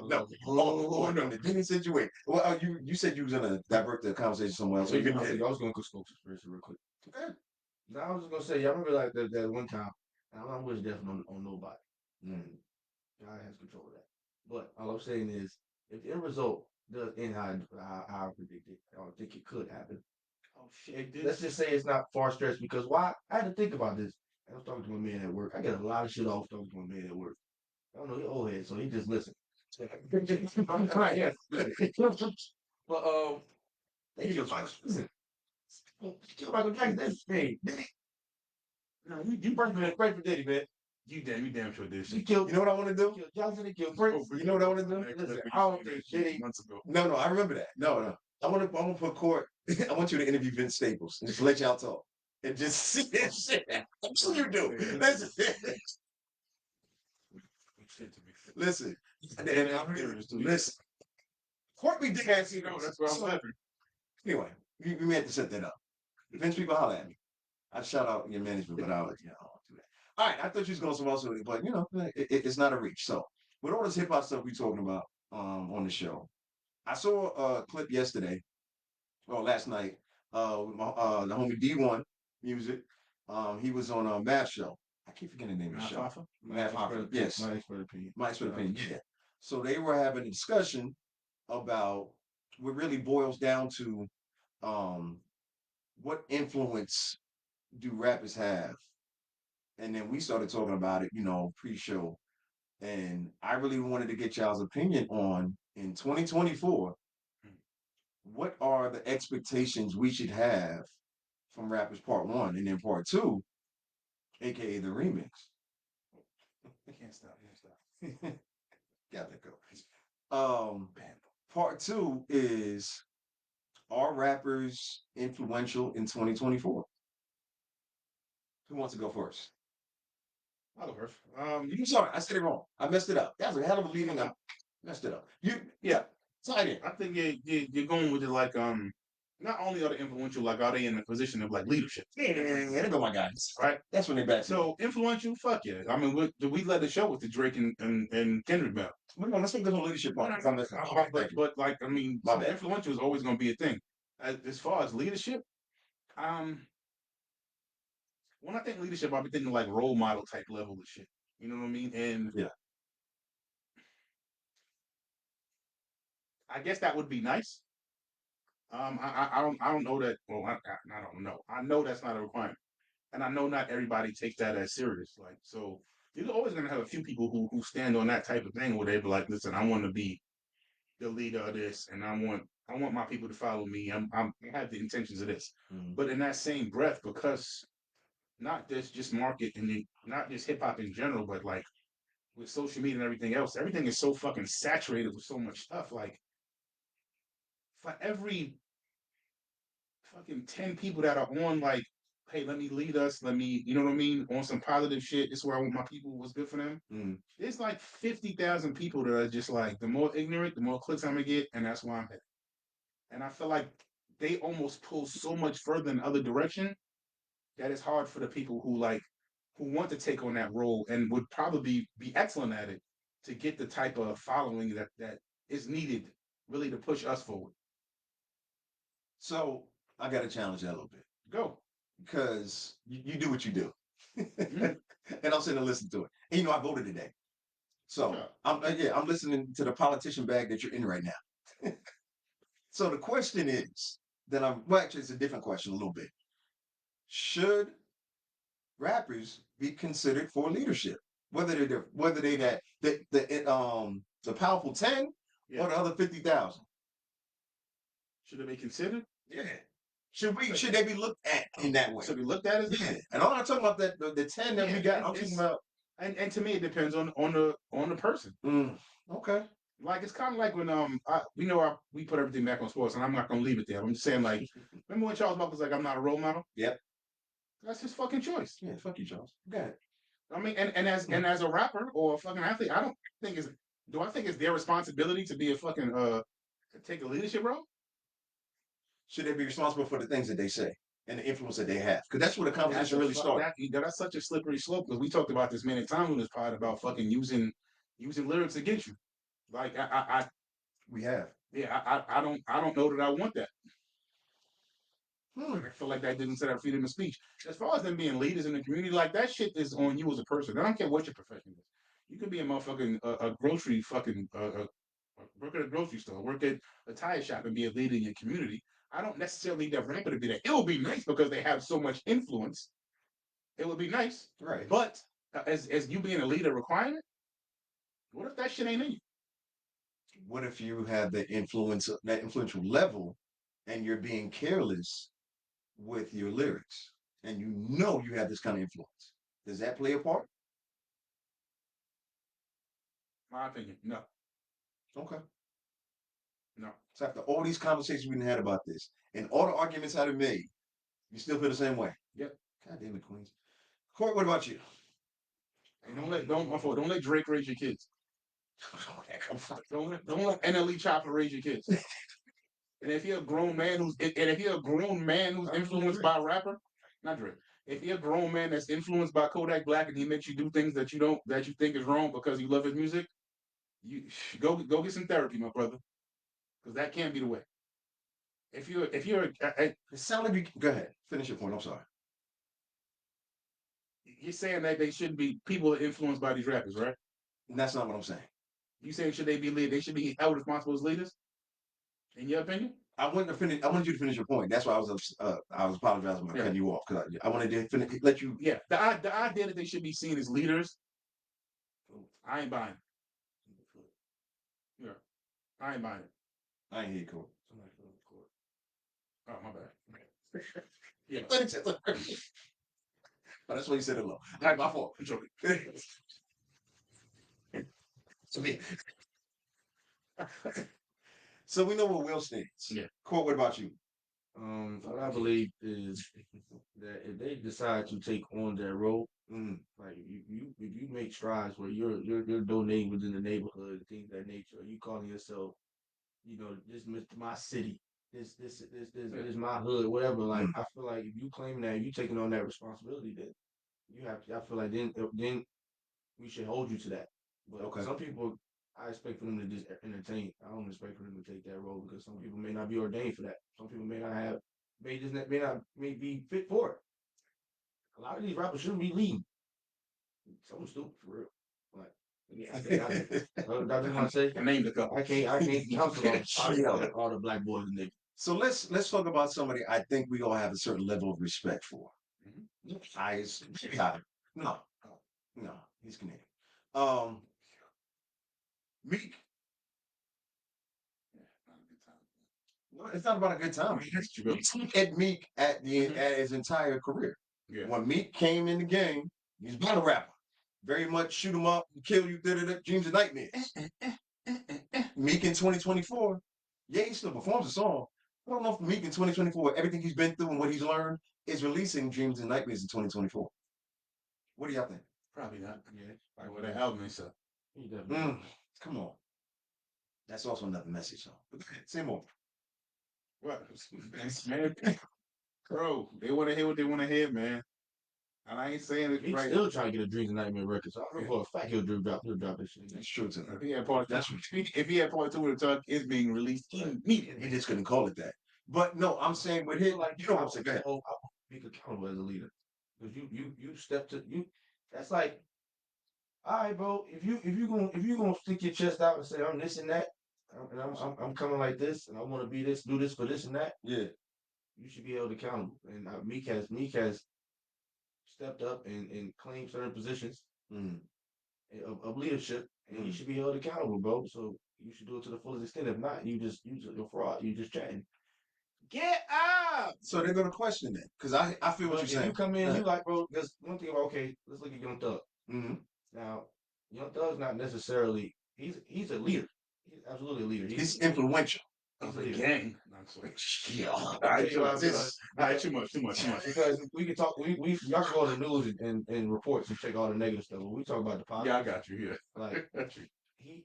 No. The Diddy situation. Well, you said you was gonna divert the conversation somewhere else. I was gonna go conspiracy real quick. Okay. No, I was just gonna say, y'all remember like that one time. I don't wish death on nobody. God has control of that. But all I'm saying is, if the end result does end how I predicted, I don't think it could happen. Oh shit! Let's just say it's not far stretched because why? I had to think about this. I was talking to my man at work. I get a lot of shit off talking to my man at work. I don't know, he's old head, so he just listen. But they killed Michael Jackson. Hey, no, you pray for Diddy, man. You damn sure did. You know what I want to do? Johnson and kill Prince. You know what I want to do? Listen, I don't think Diddy. Months ago. No, I remember that. No. I want to put Court. I want you to interview Vince Staples and just let y'all talk and just see that shit. That's what you do. Listen. Listen. Courtney did that. That's where I'm laughing. Anyway, we may have to set that up. Vince, people holler at me. I'd shout out your management, but I'll do that. All right, I thought you was going somewhere else with it, but it's not a reach. So with all this hip hop stuff we talking about on the show, I saw a clip yesterday, or last night, with the homie D1 Music. He was on a math show. I keep forgetting the name of the show. Math Hoffa. Yes. My expert opinion. My expert opinion. Yeah. So they were having a discussion about what really boils down to what influence do rappers have? And then we started talking about it, pre-show. And I really wanted to get y'all's opinion on, in 2024, what are the expectations we should have from rappers part 1 and then part 2, aka the remix. Can't stop. Gotta go. Part 2 is, are rappers influential in 2024? Who wants to go first? I'll go first. I'm sorry, I said it wrong. I messed it up. That was a hell of a leading up. Messed it up. Tight in. I think you're going with it like not only are they influential, like are they in a position of like leadership? Yeah, they go my guys. Right? That's when they back. So influential, fuck yeah. I mean, we led the show with the Drake and Kendrick battle. Let's take this on leadership part. But like, I mean, influential is always going to be a thing. As far as leadership, when I think leadership, I be thinking like role model type level of shit. You know what I mean? And Yeah. I guess that would be nice. I don't know that. Well, I don't know. I know that's not a requirement, and I know not everybody takes that as serious. Like, so you're always gonna have a few people who stand on that type of thing where they be like, listen, I want to be the leader of this, and I want my people to follow me. I have the intentions of this, but in that same breath, because not just market and not just hip hop in general, but like with social media and everything is so fucking saturated with so much stuff. Like for every fucking 10 people that are on like, hey, let me lead us, you know what I mean, on some positive shit. This is where I want my people. What's good for them. There's like 50,000 people that are just like, the more ignorant, the more clicks I'm gonna get, and that's why I'm headed. And I feel like they almost pull so much further in the other direction that it's hard for the people who want to take on that role and would probably be excellent at it to get the type of following that is needed really to push us forward. So I got to challenge that a little bit. Go. Because you do what you do. And I'm sitting and listening to it. And I voted today. So I'm listening to the politician bag that you're in right now. So the question is actually it's a different question a little bit. Should rappers be considered for leadership? Whether they the powerful 10 or the other 50,000. Should they be considered? Yeah. Should they be looked at in that way? Should be looked at as and I'm not talking about the 10 that we got. I'm talking about and to me it depends on the person. Okay. Like it's kind of like when we put everything back on sports, and I'm not gonna leave it there. I'm just saying, like, remember when Charles Barkley was like, "I'm not a role model." Yep. That's his fucking choice. Yeah, fuck you, Charles. Go ahead. I mean, and as a rapper or a fucking athlete, do I think it's their responsibility to be a fucking to take a leadership role? Should they be responsible for the things that they say and the influence that they have? Because that's where the conversation really started. That's such a slippery slope, because we talked about this many times on this pod about fucking using lyrics against you. Like we have. Yeah, I don't know that I want that. I feel like that didn't set up freedom of speech. As far as them being leaders in the community, like that shit is on you as a person. I don't care what your profession is. You could be a motherfucking a grocery fucking work at a grocery store, work at a tire shop, and be a leader in your community. I don't necessarily need that rapper to be that. It will be nice because they have so much influence. It would be nice, right? But as you being a leader requirement, what if that shit ain't in you? What if you have that influential level, and you're being careless with your lyrics, and you have this kind of influence? Does that play a part? My opinion, no. Okay. No. So after all these conversations we've had about this, and all the arguments I've made, you still feel the same way? Yep. God damn it, Queens. Court, what about you? And don't let Drake raise your kids. Don't let NLE Chopper raise your kids. And if you're a grown man who's influenced by a rapper, not Drake. If you're a grown man that's influenced by Kodak Black and he makes you do things that you think is wrong because you love his music, you go get some therapy, my brother, because that can't be the way. If you're it sounded like go ahead, finish your point. I'm sorry. You're saying that they shouldn't be people influenced by these rappers, right? And that's not what I'm saying. You saying should they be lead? They should be held responsible as leaders, in your opinion? I wanted you to finish your point. That's why I was apologizing for cutting you off, because I wanted to finish, let you. Yeah, the idea that they should be seen as leaders, I ain't buying it. Yeah, I ain't buying it. I ain't hear you, Court. Oh, my bad. Yeah. But that's why you said it low. All right, my fault. I'm joking. To me. So we know where Will stands. Yeah. Court, what about you? What I believe is that if they decide to take on that role, like if you make strides where you're donating within the neighborhood, things of that nature, you calling yourself, this my city, this is my hood, whatever. Like I feel like if you claim that, you taking on that responsibility, then you have to. I feel like then we should hold you to that. But some people, I expect for them to just entertain. I don't expect for them to take that role because some people may not be ordained for that. Some people may not be fit for it. A lot of these rappers shouldn't be leading. Someone stupid for real. Like, yeah, I just want to say, I named a couple. I can't counsel all the black boys and niggas. So let's talk about somebody I think we all have a certain level of respect for. No, no, he's Canadian. Meek. Well, it's not about a good time. Look at Meek at his entire career. Yeah. When Meek came in the game, he's a battle rapper. Very much shoot 'em up, kill you, dreams and nightmares. Meek in 2024, yeah, he still performs a song. I don't know if Meek in 2024, everything he's been through and what he's learned, is releasing Dreams and Nightmares in 2024. What do y'all think? Probably not. Yeah. Probably what the album is. Come on. That's also another message, though. Say more. What? Man, bro, they want to hear what they want to hear, man. And I ain't saying it He's right. still trying to get a Dreams and Nightmare record. So I know for a fact he'll drop this shit. That's true too. If he had part, if he had part 2 of the talk, it's being released immediately. He just couldn't call it that. But no, I'm saying with him, like you know what I'm saying. Go ahead. I be accountable as a leader because you step to you. That's like, all right, bro. If you gonna stick your chest out and say I'm this and that, and I'm coming like this, and I want to be this, do this for this and that. Yeah, you should be held accountable. And Meek has stepped up and claimed certain positions of leadership, and you should be held accountable, bro. So you should do it to the fullest extent. If not, you're a fraud. You just chatting. Get out. So they're gonna question that because I feel what you're saying. You come in, you like, bro. There's one thing about let's look at Young Thug. Now, Young Thug's not necessarily he's a leader. He's absolutely a leader. He's influential. Of the gang. Yeah. All right, too much. Because we can talk, y'all can go on the news and reports and check all the negative stuff. But we talk about the positive. Yeah, I got you. Yeah, like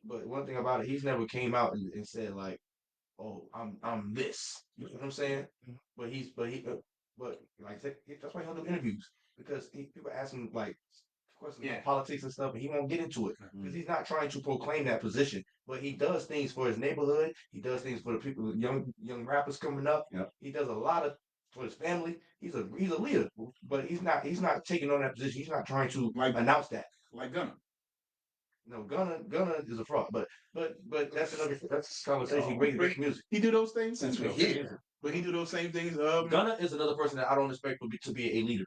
but one thing about it, he's never came out and said like, "Oh, I'm this." You know what I'm saying? But like that's why he don't do interviews because people ask him like questions about politics and stuff, and he won't get into it because he's not trying to proclaim that position. But he does things for his neighborhood. He does things for the people, young rappers coming up. Yep. He does a lot of for his family. He's a leader, but he's not taking on that position. He's not trying to announce that. Like Gunna. No, Gunna is a fraud. But that's a conversation. Great music. He do those things since we're here. But he do those same things. Gunna is another person that I don't expect to be a leader.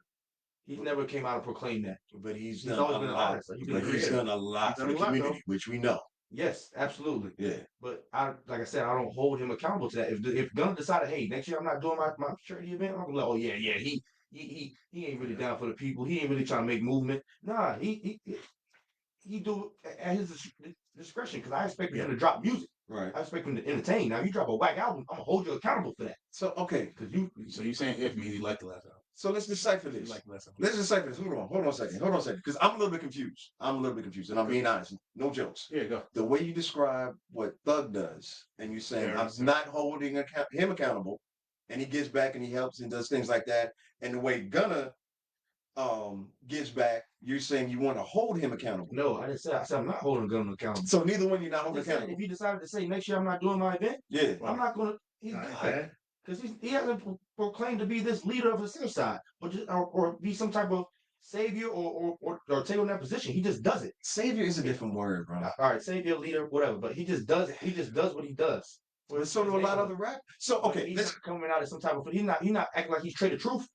He's never came out and proclaimed that. But he's always been an artist. He's done a lot for the community, which we know. Yes, absolutely. Yeah. But like I said, I don't hold him accountable to that. If Gunna decided, hey, next year I'm not doing my charity event, I'm gonna be like, oh yeah, he ain't really down for the people. He ain't really trying to make movement. Nah, he do at his discretion because I expect him to drop music. Right. I expect him to entertain. Now you drop a whack album, I'm gonna hold you accountable for that. So okay, because so you saying if means he liked the last album. So let's decipher this. Let's decipher this. Hold on a second. Because I'm a little bit confused. And I'm being honest. No jokes. Yeah, go. The way you describe what Thug does, and you saying I'm not holding him accountable, and he gives back and he helps and does things like that, and the way Gunna gives back, you're saying you want to hold him accountable. No, I didn't say. I said I'm not holding Gunna accountable. So neither one you're not holding accountable. If he decided to say next year I'm not doing my event, I'm not going to. He's good. Because he hasn't proclaimed to be this leader of the civil side, or be some type of savior or take on that position. He just does it. Savior is a different word, bro. All right, savior, leader, whatever. But he just does it. He just does what he does. But so do a lot of other rap. So okay, he's not coming out as some type of. He's not acting like he's traded truth.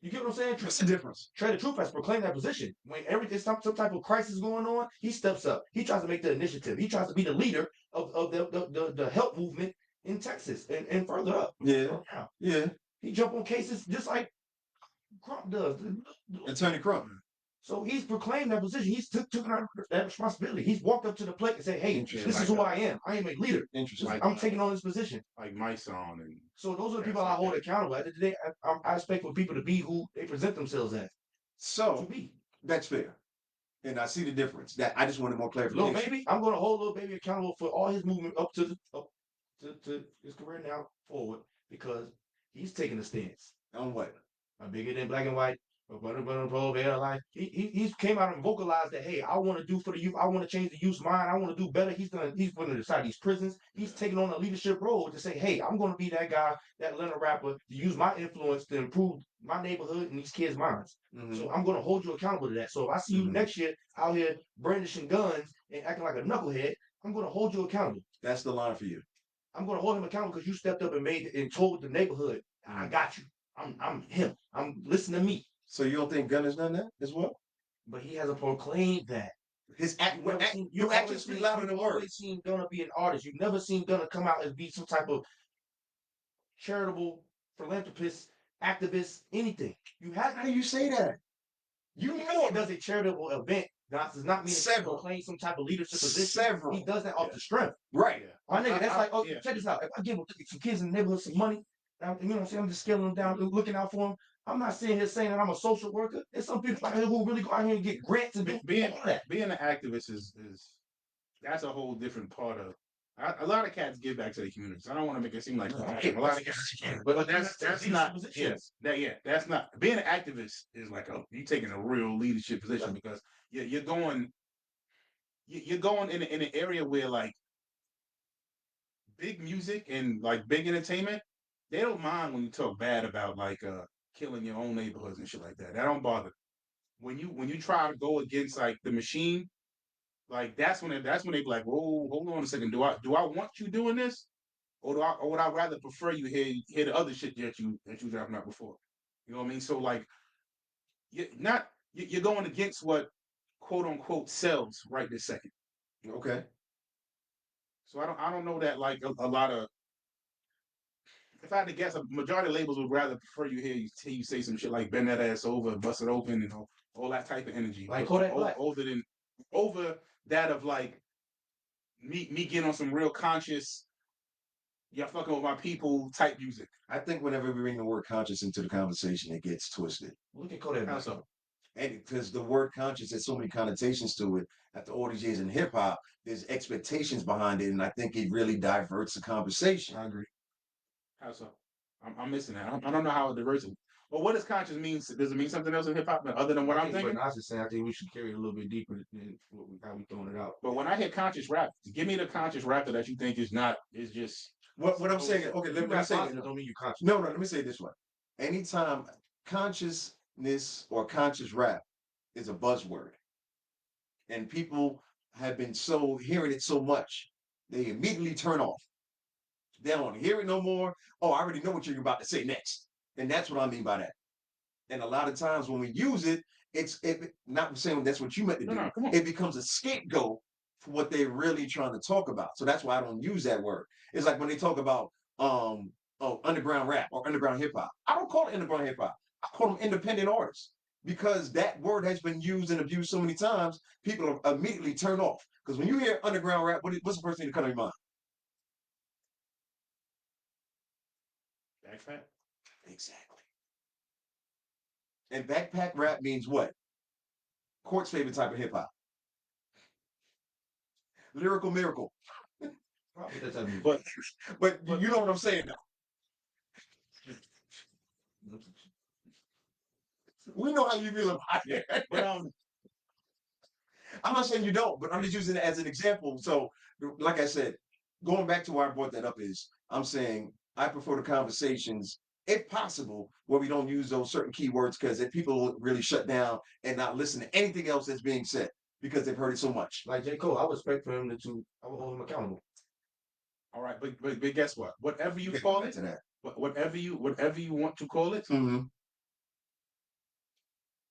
You get what I'm saying? What's the difference? Trade the Truth has proclaimed that position. When everything some type of crisis going on, he steps up. He tries to make the initiative. He tries to be the leader of the help movement in Texas and further up. Yeah. He jump on cases just like Crump does. Attorney Crump. So he's proclaimed that position. He's took that responsibility. He's walked up to the plate and said, "Hey, this is who I am. I am a leader. Interesting. I'm taking on this position." Like my song. And so those are the people I hold accountable. At the end of the day, I expect for people to be who they present themselves as. So that's fair. And I see the difference. That I just wanted more clarification. Lil Baby, I'm going to hold Lil Baby accountable for all his movement up to his career now forward because he's taking a stance. On what? Bigger than black and white. Like he came out and vocalized that, hey, I want to do for the youth. I want to change the youth's mind. I want to do better. He's going to decide these prisons. He's taking on a leadership role to say, hey, I'm going to be that guy, that Atlanta rapper, to use my influence to improve my neighborhood and these kids' minds. So I'm going to hold you accountable to that. So if I see you next year out here brandishing guns and acting like a knucklehead, I'm going to hold you accountable. That's the line for you. I'm going to hold him accountable because you stepped up and made and told the neighborhood, I got you. I'm him. I'm listening to me. So you don't think Gunn has done that as well? But he hasn't proclaimed that. His you actually speak louder than words. You've always seen Gunna be an artist. You've never seen Gunna come out and be some type of charitable philanthropist, activist, anything. How do you say that? You know, it does a charitable event. That does not mean he proclaim some type of leadership position. He does that off the strength. Right. My nigga, that's like, check this out. If I give some kids in the neighborhood some money, you know what I'm saying? I'm just scaling them down, looking out for them. I'm not sitting here saying that I'm a social worker. There's some people out here who really go out here and get grants and do all that. Being an activist is that's a whole different part of. A lot of cats give back to the communities. I don't want to make it seem like a lot of cats, but that's not. Yes, that's not. Being an activist is like you taking a real leadership position because you're going in an area where like big music and like big entertainment, they don't mind when you talk bad about like killing your own neighborhoods and shit like that. That don't bother. When you try to go against like the machine, like that's when they be like, whoa, hold on a second. Do I want you doing this, or would I rather prefer you hear the other shit that you dropping out before? You know what I mean? So like, you're going against what quote unquote sells right this second. Okay. So I don't know that like a lot of. If I had to guess, a majority of labels would rather prefer you hear you say some shit like bend that ass over, bust it open, and all that type of energy. Like Kodak Black. Over that of like me getting on some real conscious, y'all fucking with my people type music. I think whenever we bring the word conscious into the conversation, it gets twisted. Look at Kodak Black. And because the word conscious has so many connotations to it, after all these years in hip hop, there's expectations behind it, and I think it really diverts the conversation. I agree. How so? I'm missing that. I don't know how it diverts it. Well, what does conscious mean? Does it mean something else in hip hop other than what I'm thinking? But I was just saying, I think we should carry it a little bit deeper than how we throwing it out. But when I hear conscious rap, give me the conscious rapper that you think is just. What I'm saying. Okay, let me say it. Don't mean you conscious. No, let me say it this way. Anytime consciousness or conscious rap is a buzzword, and people have been hearing it so much, they immediately turn off. They don't want to hear it no more. Oh, I already know what you're about to say next. And that's what I mean by that. And a lot of times when we use it, it's not saying that's what you meant to do. No, it becomes a scapegoat for what they're really trying to talk about. So that's why I don't use that word. It's like when they talk about underground rap or underground hip hop. I don't call it underground hip hop. I call them independent artists. Because that word has been used and abused so many times, people are immediately turn off. Because when you hear underground rap, what's the first thing that comes to your mind? Backpack. Exactly. And backpack rap means what? Court's favorite type of hip hop. Lyrical miracle. But you know what I'm saying now. We know how you feel about it. But I'm not saying you don't, but I'm just using it as an example. So, like I said, going back to why I brought that up is I'm saying I prefer the conversations, if possible, where we don't use those certain keywords because if people really shut down and not listen to anything else that's being said because they've heard it so much. Like J. Cole, I would expect for him I would hold him accountable. All right, but guess what? Whatever you call it, whatever you want to call it,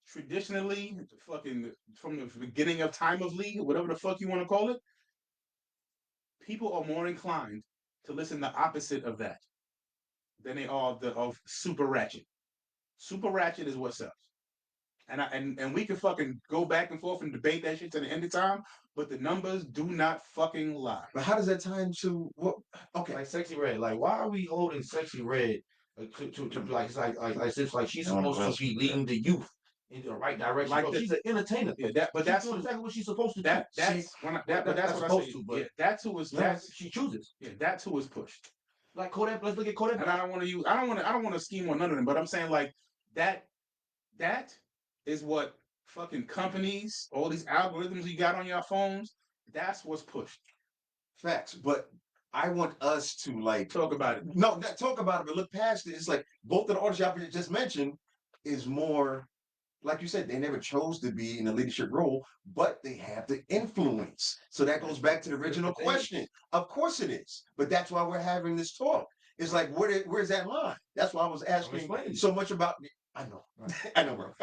traditionally, fucking from the beginning of time of league, whatever the fuck you want to call it, people are more inclined to listen the opposite of that than they are of super ratchet. Super ratchet is what sells. And we can fucking go back and forth and debate that shit to the end of time, but the numbers do not fucking lie. But how does that tie into what? Okay, like Sexy Red. Like, why are we holding Sexy Red to like it's like she's supposed to be leading the youth in the right direction? Like she's an entertainer. Yeah, that's exactly what she's supposed to do. That's what I say. Yeah, that's who is she chooses. Yeah, that's who is pushed. Like Kodak. Let's look at Kodak. And I don't want to scheme on none of them, but I'm saying like that is what fucking companies, all these algorithms you got on your phones, that's what's pushed. Facts. But I want us to like talk about it. No, not talk about it, but look past it. It's like both of the artists y'all just mentioned is more, like you said, they never chose to be in a leadership role, but they have the influence. So that goes back to the original question. Of course it is. But that's why we're having this talk. It's like, where's that line? That's why I was asking so much about. I know. I know, bro.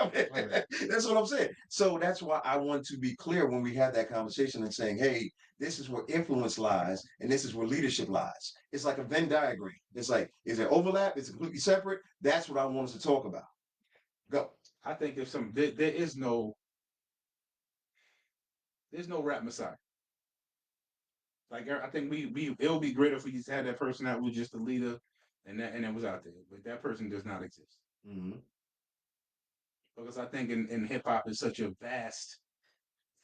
That's what I'm saying. So that's why I want to be clear when we have that conversation and saying, hey, this is where influence lies and this is where leadership lies. It's like a Venn diagram. It's like, is there overlap? Is it completely separate? That's what I want us to talk about. Go. I think there's no rap messiah. Like I think it would be great if we just had that person that was just a leader and that was out there. But that person does not exist. Mm-hmm. Because I think in hip hop is such a vast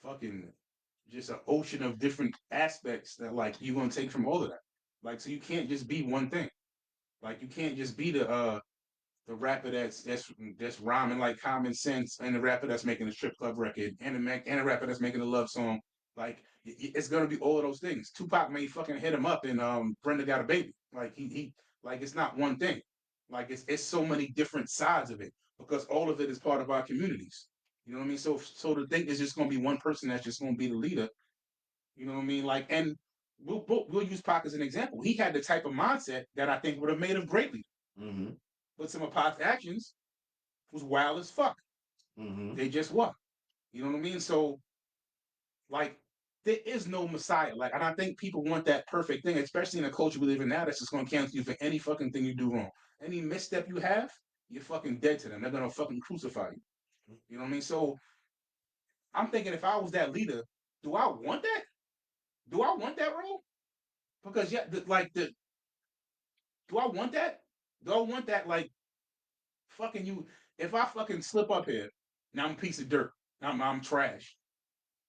fucking just an ocean of different aspects that like you're gonna take from all of that. Like so you can't just be one thing. Like you can't just be the rapper that's rhyming like Common Sense and the rapper that's making a strip club record and the rapper that's making a love song. Like it's gonna be all of those things. Tupac may fucking hit him up and Brenda Got a Baby. Like he like it's not one thing. Like it's so many different sides of it because all of it is part of our communities. You know what I mean? So to think it's just gonna be one person that's just gonna be the leader. You know what I mean? Like and we'll use Pac as an example. He had the type of mindset that I think would have made him great leader. Mm-hmm. But some of Pac's actions was wild as fuck. Mm-hmm. They just what? You know what I mean? So, like, there is no Messiah. Like, and I think people want that perfect thing, especially in the culture we live in now that's just going to cancel you for any fucking thing you do wrong. Any misstep you have, you're fucking dead to them. They're going to fucking crucify you. You know what I mean? So, I'm thinking if I was that leader, do I want that? Do I want that role? Because, yeah, do I want that? Do I want that, like, fucking you? If I fucking slip up here, now I'm a piece of dirt. I'm trash.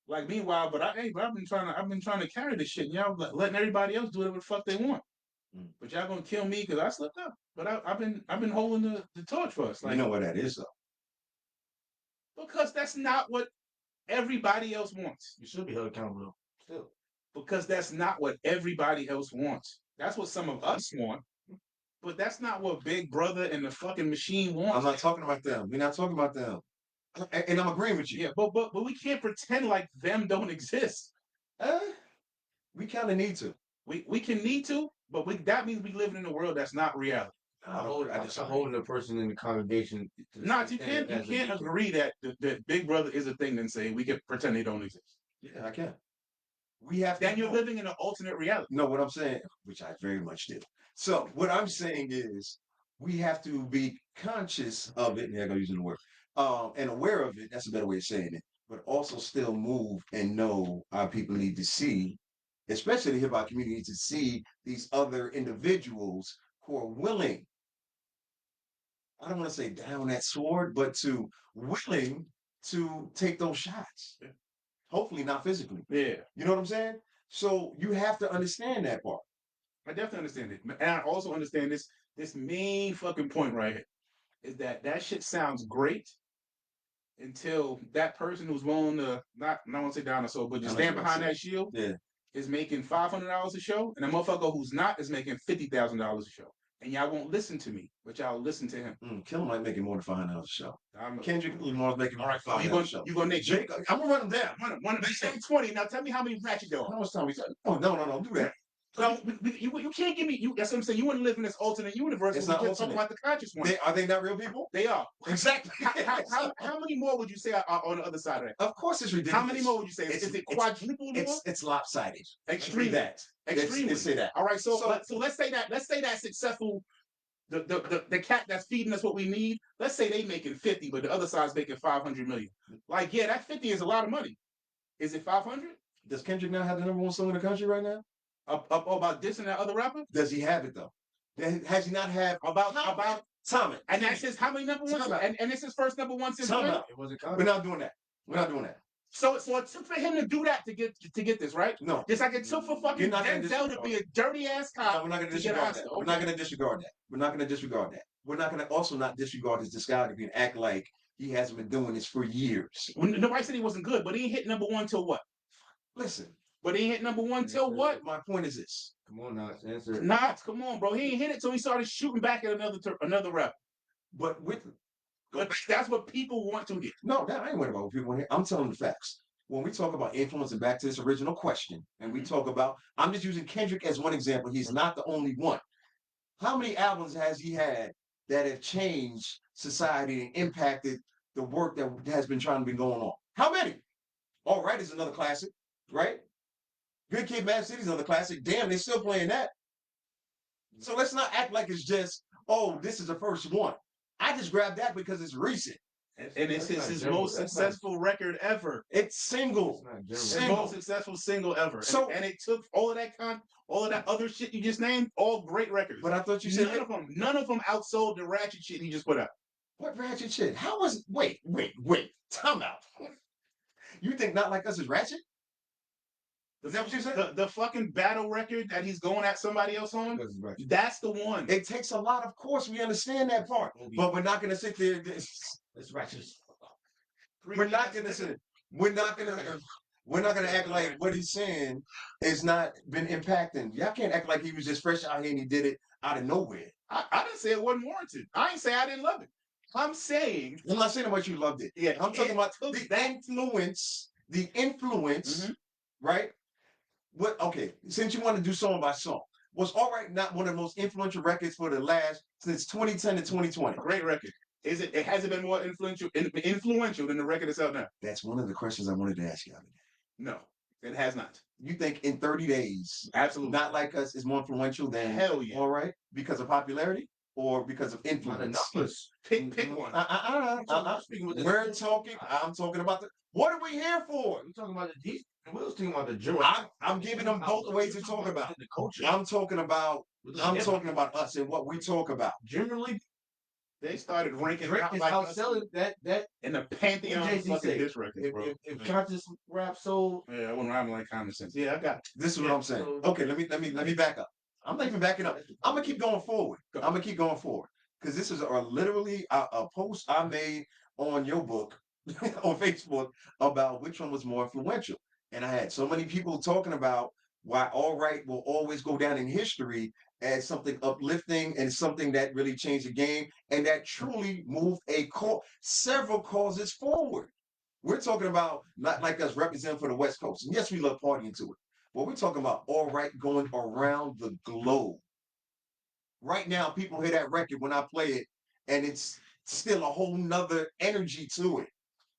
Like meanwhile, but I've been trying to carry this shit. And y'all letting everybody else do whatever the fuck they want. But y'all gonna kill me because I slipped up. But I've been holding the torch for us. Like, you know what that is though. Because that's not what everybody else wants. You should be held accountable still. Because that's not what everybody else wants. That's what some of us want. But that's not what Big Brother and the fucking machine wants. I'm not talking about them. We're not talking about them. And I'm agreeing with you. Yeah, but we can't pretend like them don't exist. We kind of need to. We can need to, but that means we live in a world that's not reality. I'm holding a person in the congregation. You can't agree that Big Brother is a thing and say we can pretend they don't exist. Yeah, I can. We have. Then you're living in an alternate reality. No, what I'm saying, which I very much do. So what I'm saying is, we have to be conscious of it. Yeah, I'm using the word. And aware of it. That's a better way of saying it. But also still move and know our people need to see, especially the hip hop community, to see these other individuals who are willing. I don't want to say down that sword, but to willing to take those shots. Yeah. Hopefully not physically. Yeah. You know what I'm saying? So you have to understand that part. I definitely understand it. And I also understand this main fucking point right here is that shit sounds great until that person who's willing to not want to say down the soul, but just stand behind that shield is making $500 a show, and a motherfucker who's not is making $50,000 a show. And y'all won't listen to me, but y'all listen to him. Kill might making more than $500 a show. Kendrick Lamar's making more than $500 a show. You gonna Nick? Jake, I'm gonna run them down. One say 20. Now tell me how many rats you doing? How much time we said? Oh no, do that. No, you can't give me. That's what I'm saying. You want to live in this alternate universe. It's not alternate. Talking about the conscious one. Are they not real people? They are. Exactly. How many more would you say are on the other side of that? Of course, it's ridiculous. How many more would you say? Is it quadruple? It's lopsided. Extreme. Extremely. Let's say that. All right. So let's say that successful. The cat that's feeding us what we need. Let's say they making 50, but the other side's making 500 million. Like, yeah, that 50 is a lot of money. Is it 500? Does Kendrick now have the #1 song in the country right now? About dissing that other rapper? Does he have it though? Has he not have about Tommy? And that's his how many #1s? And it's his first #1 since when? It wasn't We're not doing that. So it took for him to do that to get this, right? No. Just like it took for fucking Denzel to be a dirty ass cop. No, we're not going to disregard that. We're not going to disregard that. We're not going to disregard that. We're not going to also not disregard his discography and act like he hasn't been doing this for years. Nobody said he wasn't good, but he ain't hit number one till what? Listen, But he ain't hit number one till what? my point is this. Come on, Knox, answer it. Knox, come on, bro. He ain't hit it till he started shooting back at another rapper. But that's what people want to hear. No, I ain't worried about what people want to hear. I'm telling the facts. When we talk about influence, and back to this original question, and we talk about, I'm just using Kendrick as one example. He's not the only one. How many albums has he had that have changed society and impacted the work that has been trying to be going on? How many? All Right is another classic, right? Good Kid, Mad City is another classic. Damn, they're still playing that. So let's not act like it's just, oh, this is the first one. I just grabbed that because it's recent. And it's his most successful record ever. It's single. Most successful single ever. So, and it took all of that other shit you just named, all great records. But I thought you said none of them outsold the ratchet shit he just put out. What ratchet shit? How was wait. Time out. You think Not Like Us is ratchet? Is that what you said? The fucking battle record that he's going at somebody else on? That's the one. It takes a lot, of course, we understand that part. But we're not gonna sit there. It's righteous. We're not gonna act like what he's saying is not been impacting. Y'all can't act like he was just fresh out here and he did it out of nowhere. I didn't say it wasn't warranted. I ain't say I didn't love it. I'm not saying how much you loved it. Yeah, I'm talking about the influence, right? Okay, since you want to do song by song, was All Right not one of the most influential records for the last since 2010 to 2020? Great record. Is it? It hasn't been more influential than the record that's out now. That's one of the questions I wanted to ask you. No, it has not. You think in 30 days, absolutely, Not Like Us is more influential than Hell yeah. All Right because of popularity or because of influence? Pick one. I'm talking about what are we here for? We're talking about the we was talking about the jury. I'm giving them both ways to talk about the culture. I'm talking about us and what we talk about. Generally, they started ranking Drake is outselling that in the pantheon of fucking diss records, bro. If conscious rap sold, yeah, I wouldn't rhyme like common sense. Yeah, I got it. This is what I'm saying. Okay, let me back up. I'm not even backing up. I'm gonna keep going forward. Because this is literally a post I made on your book on Facebook about which one was more influential. And I had so many people talking about why All Right will always go down in history as something uplifting and something that really changed the game and that truly moved several causes forward. We're talking about Not Like Us representing for the West Coast. And yes, we love partying to it. But we're talking about All Right going around the globe. Right now, people hear that record when I play it, and it's still a whole nother energy to it.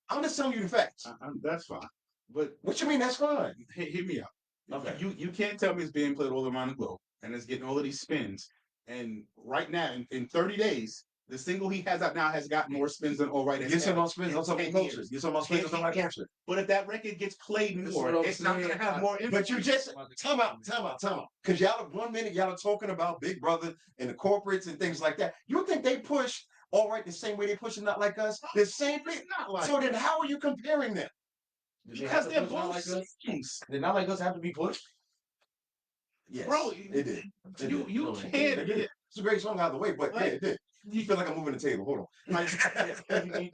I'm just telling you the facts. That's fine. But what you mean that's fine? Hear me out. Okay. You can't tell me it's being played all around the globe and it's getting all of these spins. And right now, in 30 days, the single he has out now has gotten more spins than All Right. You're talking about spins, I'm talking about culture. You're talking about spins, I'm talking about culture. But if that record gets played more, it's not going to have more influence. But you just, time out. Because y'all, 1 minute, y'all are talking about Big Brother and the corporates and things like that. You think they push All Right the same way they push it Not Like Us? The same thing? Not like so then how are you comparing them? Because they're both songs. Did Not Like Us have to be pushed? Yes, bro, it did. You can't. It's a great song out of the way, but yeah, it did. You feel like I'm moving the table. Hold on.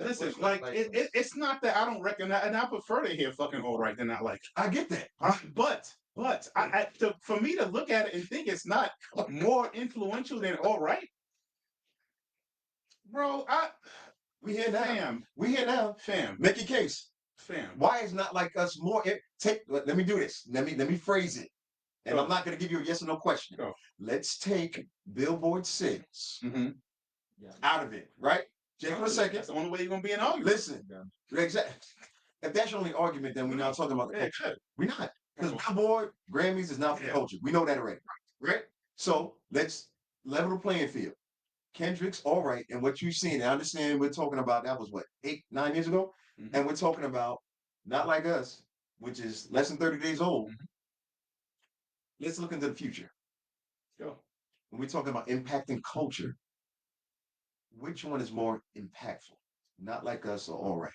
Listen, it's not that I don't recognize, and I prefer to hear fucking All Right than Not Like. I get that. But for me to look at it and think it's not more influential than All Right, bro, we here now. Fam. We here now. Fam. Make your case. Fam. Why is Not Like Us more? Let me do this. Let me phrase it. And I'm not going to give you a yes or no question. Let's take Billboard 6 out of it, right? Just for a second. That's the only way you're going to be an argument. Listen, exactly. If that's your only argument, then we're not talking about the culture. We're not. Because Billboard, Grammys is not for the culture. We know that already, right? So let's level the playing field. Kendrick's All Right, and what you've seen, I understand we're talking about, that was what, 8-9 years ago? And we're talking about Not Like Us, which is less than 30 days old. Let's look into the future. Go. When we're talking about impacting culture, which one is more impactful? Not Like Us or All Right?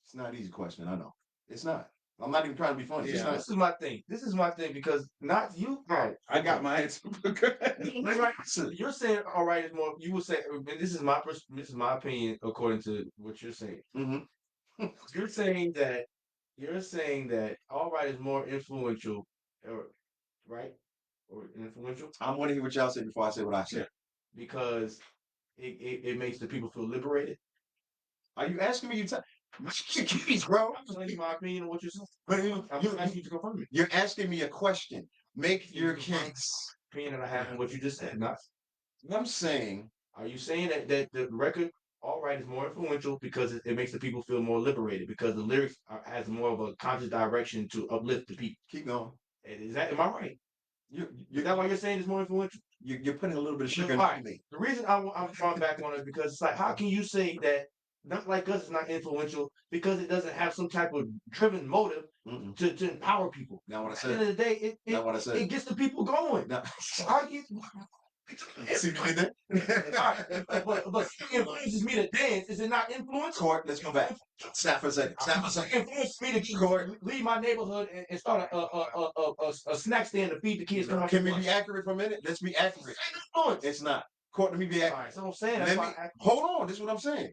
It's not an easy question, I know. It's not. I'm not even trying to be funny. Yeah. This is my thing. This is my thing because not you. Right. I got my answer. You're saying all right is more. You would say, and this is this is my opinion according to what you're saying. Mm-hmm. You're saying that all right is more influential, or right, or influential. I want to hear what y'all say before I say what I said. Because it makes the people feel liberated. Are you asking me? Bro. I'm telling you my opinion on what you're saying. But I'm asking you to confirm it. you're asking me a question. Make your case. Opinion that I have on what you just said. Not. I'm saying. Are you saying that the record all right is more influential because it makes the people feel more liberated because the lyrics has more of a conscious direction to uplift the people? Keep going. Is that am I right? Is that why you're saying it's more influential? You're putting a little bit of sugar Right. in me. The reason I'm falling back on it is because it's like, how can you say that Not Like Us is not influential because it doesn't have some type of driven motive to empower people? Not what I At said. the end of the day, Not what I said. it gets the people going. No. How you, See what you did there? but influences me to dance. Is it not influence? Court, let's go back. Snap for a second. Snap for a second. Influence me to leave my neighborhood and start a snack stand to feed the kids. Can we be accurate for a minute? Let's be accurate. It's not. Court, let me be accurate. All right, so I'm saying that's why hold on. This is what I'm saying.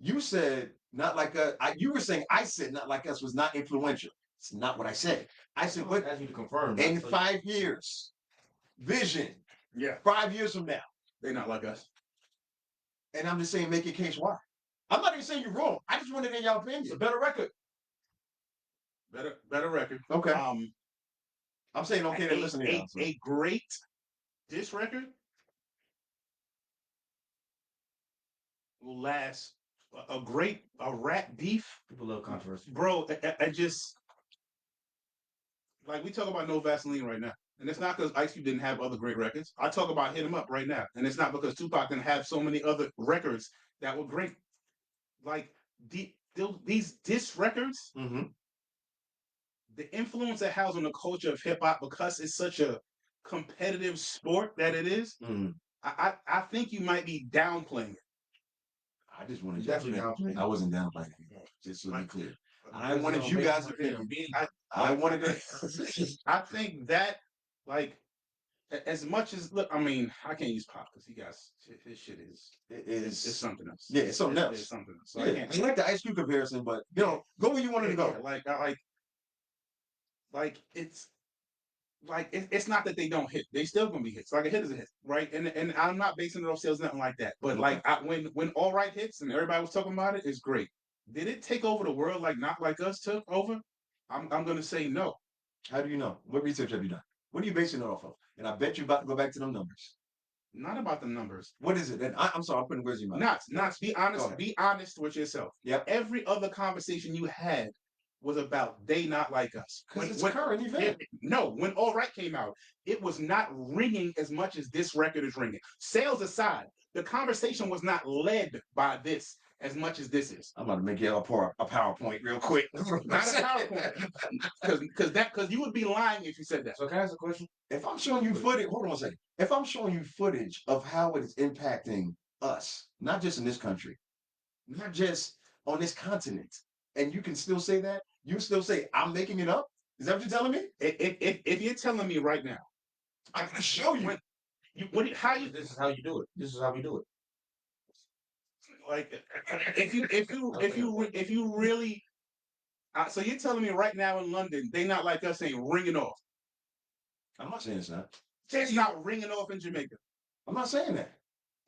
You said Not Like Us. You were saying I said Not Like Us was not influential. It's not what I said. I said what? Ask you to confirm. In 5 years, vision. Yeah. 5 years from now, They're not like us. and I'm just saying, make your case why. I'm not even saying you're wrong. I just wanted to hear your It's a opinion. better record. Better record. Okay. I'm saying okay. Then listen to a great diss record will last. A rap beef. People love controversy, bro. I just like we talk about No Vaseline right now, and it's not because Ice Cube didn't have other great records. I talk about Hit 'Em Up right now, and it's not because Tupac didn't have so many other records that were great. Like these diss records, the influence it has on the culture of hip hop because it's such a competitive sport that it is. I think you might be downplaying it. I just wanted definitely downplaying. I wasn't downplaying it. Just to be clear. I wanted you guys' opinion. I wanted to. I think that like as much as look, I mean, I can't use Pop because he got his shit is it's something else. Yeah, it's something else. It's something else. So yeah, I like the Ice Cube comparison, but you know, go where you wanted to go. Like it's not that they don't hit; they still gonna be hits. Like a hit is a hit, right? And I'm not basing it off sales, nothing like that. But like when All Right hits and everybody was talking about it, it's great. Did it take over the world like Not Like Us took over? I'm gonna say no. How do you know? What research have you done? What are you basing it off of? And I bet you about to go back to them numbers. Not about the numbers. What is it? And I'm sorry, I'm putting words in your mouth. Not. Be honest. Be honest with yourself. Yep. Every other conversation you had was about They Not Like Us. Because it's a current event. No, when All Right came out, it was not ringing as much as this record is ringing. Sales aside, the conversation was not led by this as much as this is. I'm about to make you a PowerPoint real quick. Not a PowerPoint. Because you would be lying if you said that. So can I ask a question? If I'm showing you footage, hold on a second. If I'm showing you footage of how it is impacting us, not just in this country, not just on this continent, and you can still say that, you still say I'm making it up? Is that what you're telling me? If you're telling me right now, I'm gonna show you. This is how you do it. This is how we do it. Like if you really, so you're telling me right now in London They Not Like Us ain't ringing off. I'm not saying it's not. It's not ringing off in Jamaica. I'm not saying that.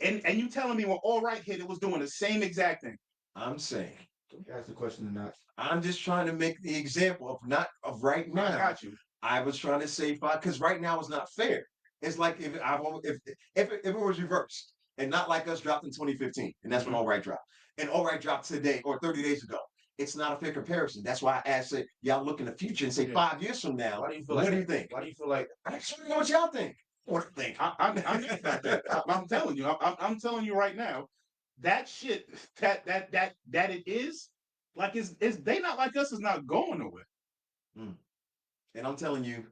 And you telling me when All Right hit, it was doing the same exact thing. I'm saying. Can you ask the question or not? I'm just trying to make the example of right now. I got you. I was trying to say because right now is not fair. It's like if it was reversed and Not Like Us dropped in 2015, and that's when All Right dropped, and All Right dropped today or 30 days ago. It's not a fair comparison. That's why I asked it. Y'all look in the future and say 5 years from now. Why do you feel what do you think? Why do you feel like? I just want to know what y'all think. What do you think? I'm telling you. I'm telling you right now. That shit that it is like is They Not Like Us is not going nowhere. And I'm telling you,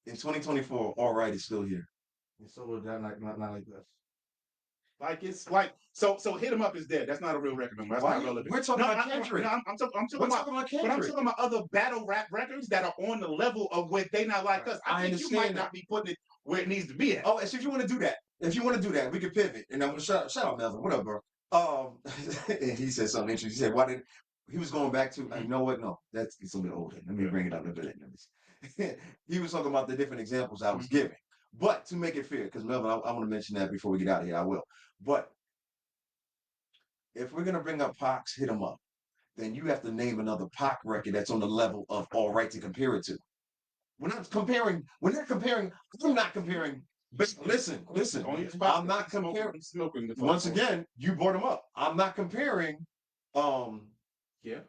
in 2024, All Right is still here. And so was that not like us. Like it's like so Hit 'Em Up is dead. That's not a real record number. That's not relevant. We're talking about I'm Kendrick. talking We're about talking about but I'm Kendrick. talking about other battle rap records that are on the level of where they not like us. I think you might not be putting it where it needs to be at. Oh, so if you want to do that, we can pivot. And I'm gonna shout out Melvin. What up, bro? And he said something interesting. He said, "Why did he was going back to? You know what? No, that's it's a little older. Let me bring it up a bit. He was talking about the different examples I was giving. But to make it fair, because Melvin, I want to mention that before we get out of here. I will. But if we're gonna bring up Pac's Hit 'Em Up, then you have to name another Pac record that's on the level of All Right to compare it to. We're not comparing. I'm not comparing. But listen. I'm not comparing. Once again, you brought him up. I'm not comparing. Yeah.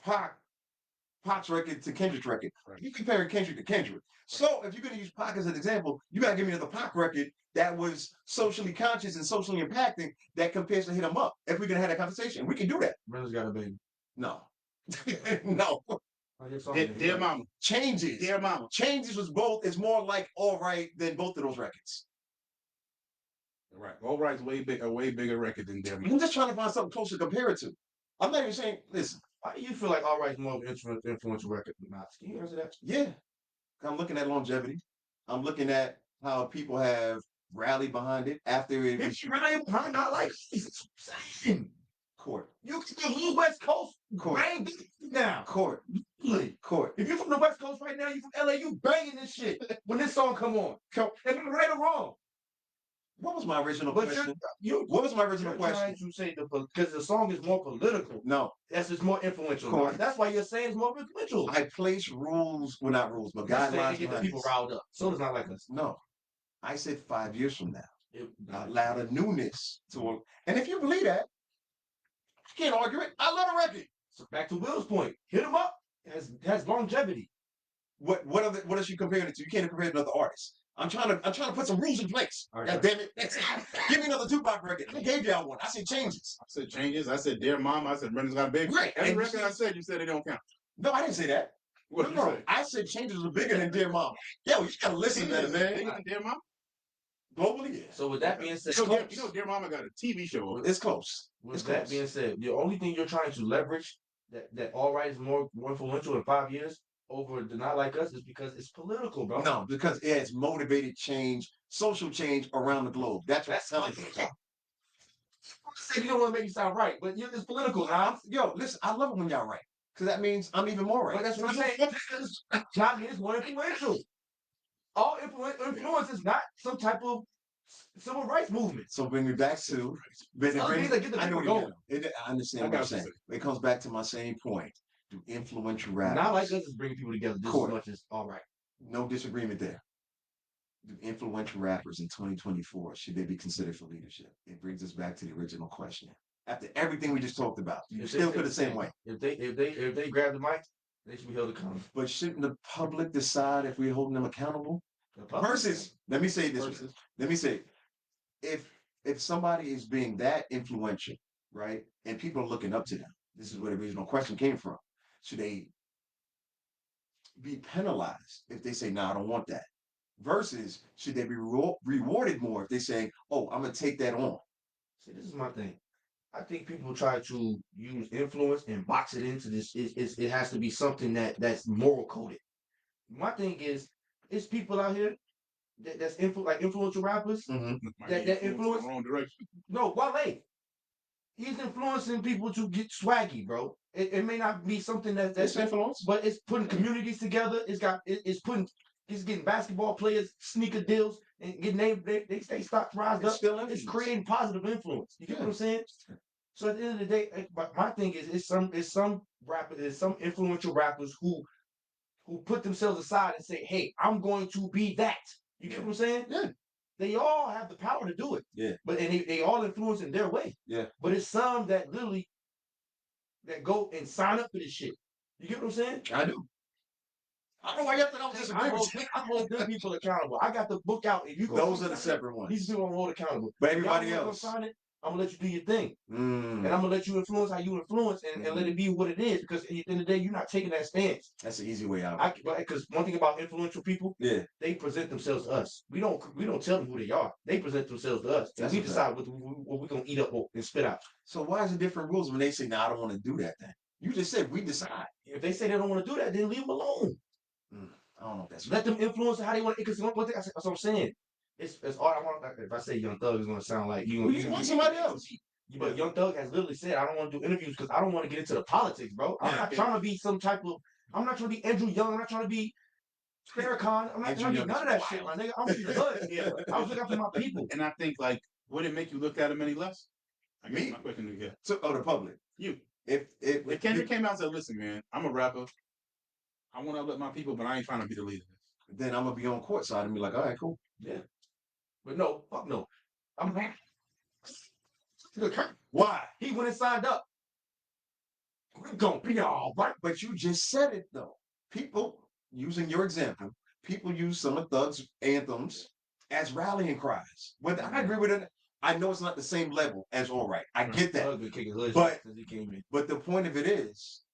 Pac's record to Kendrick's record. Right. You comparing Kendrick to Kendrick. Right. So if you're going to use Pac as an example, you got to give me another Pac record that was socially conscious and socially impacting that compares to Hit 'Em Up. If we're going to have that conversation, we can do that. Brother's Got a Baby. No. No. Dear Mama. Changes. Dear Mama. Changes was both. It's more like All Right than both of those records. Right. All Right's a way bigger record than Dear Mama. I'm just trying to find something close to compare it to. I'm not even saying, listen. Why do you feel like All Right's more of an influential record than Nas? Can you answer that? Yeah. I'm looking at longevity. I'm looking at how people have rallied behind it after it. If you rally behind, not like saying. Court. You can the whole West Coast. Court. Bang now. Court. Court. If you're from the West Coast right now, you from LA, you banging this shit when this song come on. Am I right or wrong? What was my original question? What was my original question? You say because the song is more political. No, that's just more influential. That's why you're saying it's more influential. I place rules, well, not rules, but guidelines. To get the people riled up. So it's not like us. No, I said 5 years from now, allowed a newness to. And if you believe that, I can't argue it. I love a record. So back to Will's point, Hit 'Em Up has longevity. What is she comparing it to? You can't compare it to another artist. I'm trying to put some rules in place. Right. God damn it. Give me another Tupac record. I gave y'all one. I said Changes. I said Changes. I said Dear Mama. I said Brenda's Got a Baby. Right. Every record I said, you said it don't count. No, I didn't say that. What did you say? I said Changes was bigger than Dear Mama. Yo, you gotta listen to that, man. Bigger than Dear Mama? Globally, yeah. So with that being said, you know Dear Mama got a TV show. It's close. With that being said, the only thing you're trying to leverage that All Right is more influential in 5 years over the Not Like Us is because it's political, bro. No, because it's motivated change, social change around the globe. That's telling you. You don't want to make you sound right, but it's political, huh? Yo, listen, I love it when y'all right. Because that means I'm even more right. But that's what I'm saying. Johnny is more influential. All influence is not some type of civil rights movement. So bring me back to I understand what I'm saying. It comes back to my same point. Do influential rappers. Not like us is bringing people together just as much as All Right. No disagreement there. Do influential rappers in 2024, should they be considered for leadership? It brings us back to the original question. After everything we just talked about, you still feel the same way. If they grab the mic, they should be held accountable. But shouldn't the public decide if we're holding them accountable? Versus, let me say this. Let me say, if somebody is being that influential, right, and people are looking up to them, this is where the original question came from. Should they be penalized if they say, "No, I don't want that"? Versus, should they be rewarded more if they say, "Oh, I'm gonna take that on"? See, this is my thing. I think people try to use influence and box it into this. It has to be something that's moral coded. My thing is, it's people out here that's influential rappers that influence. Wrong direction. No, Wale. He's influencing people to get swaggy, bro. It may not be something that's influence, but it's putting communities together. It's getting basketball players sneaker deals and getting they stay stocks rise up. It's creating positive influence. You get what I'm saying? So at the end of the day, my thing is, it's some influential rappers who put themselves aside and say, "Hey, I'm going to be that." You get what I'm saying? Yeah. They all have the power to do it. Yeah. But they all influence in their way. Yeah. But it's some that literally that go and sign up for this shit. You get what I'm saying? I do. I don't know why you don't disagree with you. I hold them people accountable. I got the book out and you go. Those are the separate ones. These people don't hold accountable. But everybody else. Sign it, I'm gonna let you do your thing. And I'm gonna let you influence how you influence and let it be what it is. Because at the end of the day, you're not taking that stance. That's an easy way out. Because one thing about influential people, they present themselves to us. We don't tell them who they are. They present themselves to us. And we decide what we're gonna eat up and spit out. So why is it different rules when they say, "No, I don't want to do that"? Then you just said we decide. If they say they don't want to do that, then leave them alone. I don't know if that's let them influence how they want. Because one thing that's what I'm saying. It's all I want. If I say Young Thug, is gonna sound like you want somebody else. But Young Thug has literally said, I don't want to do interviews because I don't want to get into the politics, bro. I'm not trying to be some type of. I'm not trying to be Andrew Young. I'm not trying to be Farrakhan. I'm not trying to be none of that shit, my nigga. I'm be the hood. I was looking after my people. And I think like, would it make you look at him any less? Me? My question is, the public. You. If Kendrick came out and said, "Listen, man, I'm a rapper. I want to uplift my people, but I ain't trying to be the leader." Then I'm gonna be on court side and be like, "All right, cool." Yeah. But no, fuck no. I'm back. Why? He went and signed up. We're gonna be all right. But you just said it though. People, using your example, people use some of Thug's anthems as rallying cries. Whether I agree with it, I know it's not the same level as All Right. I get that. But the point of it is,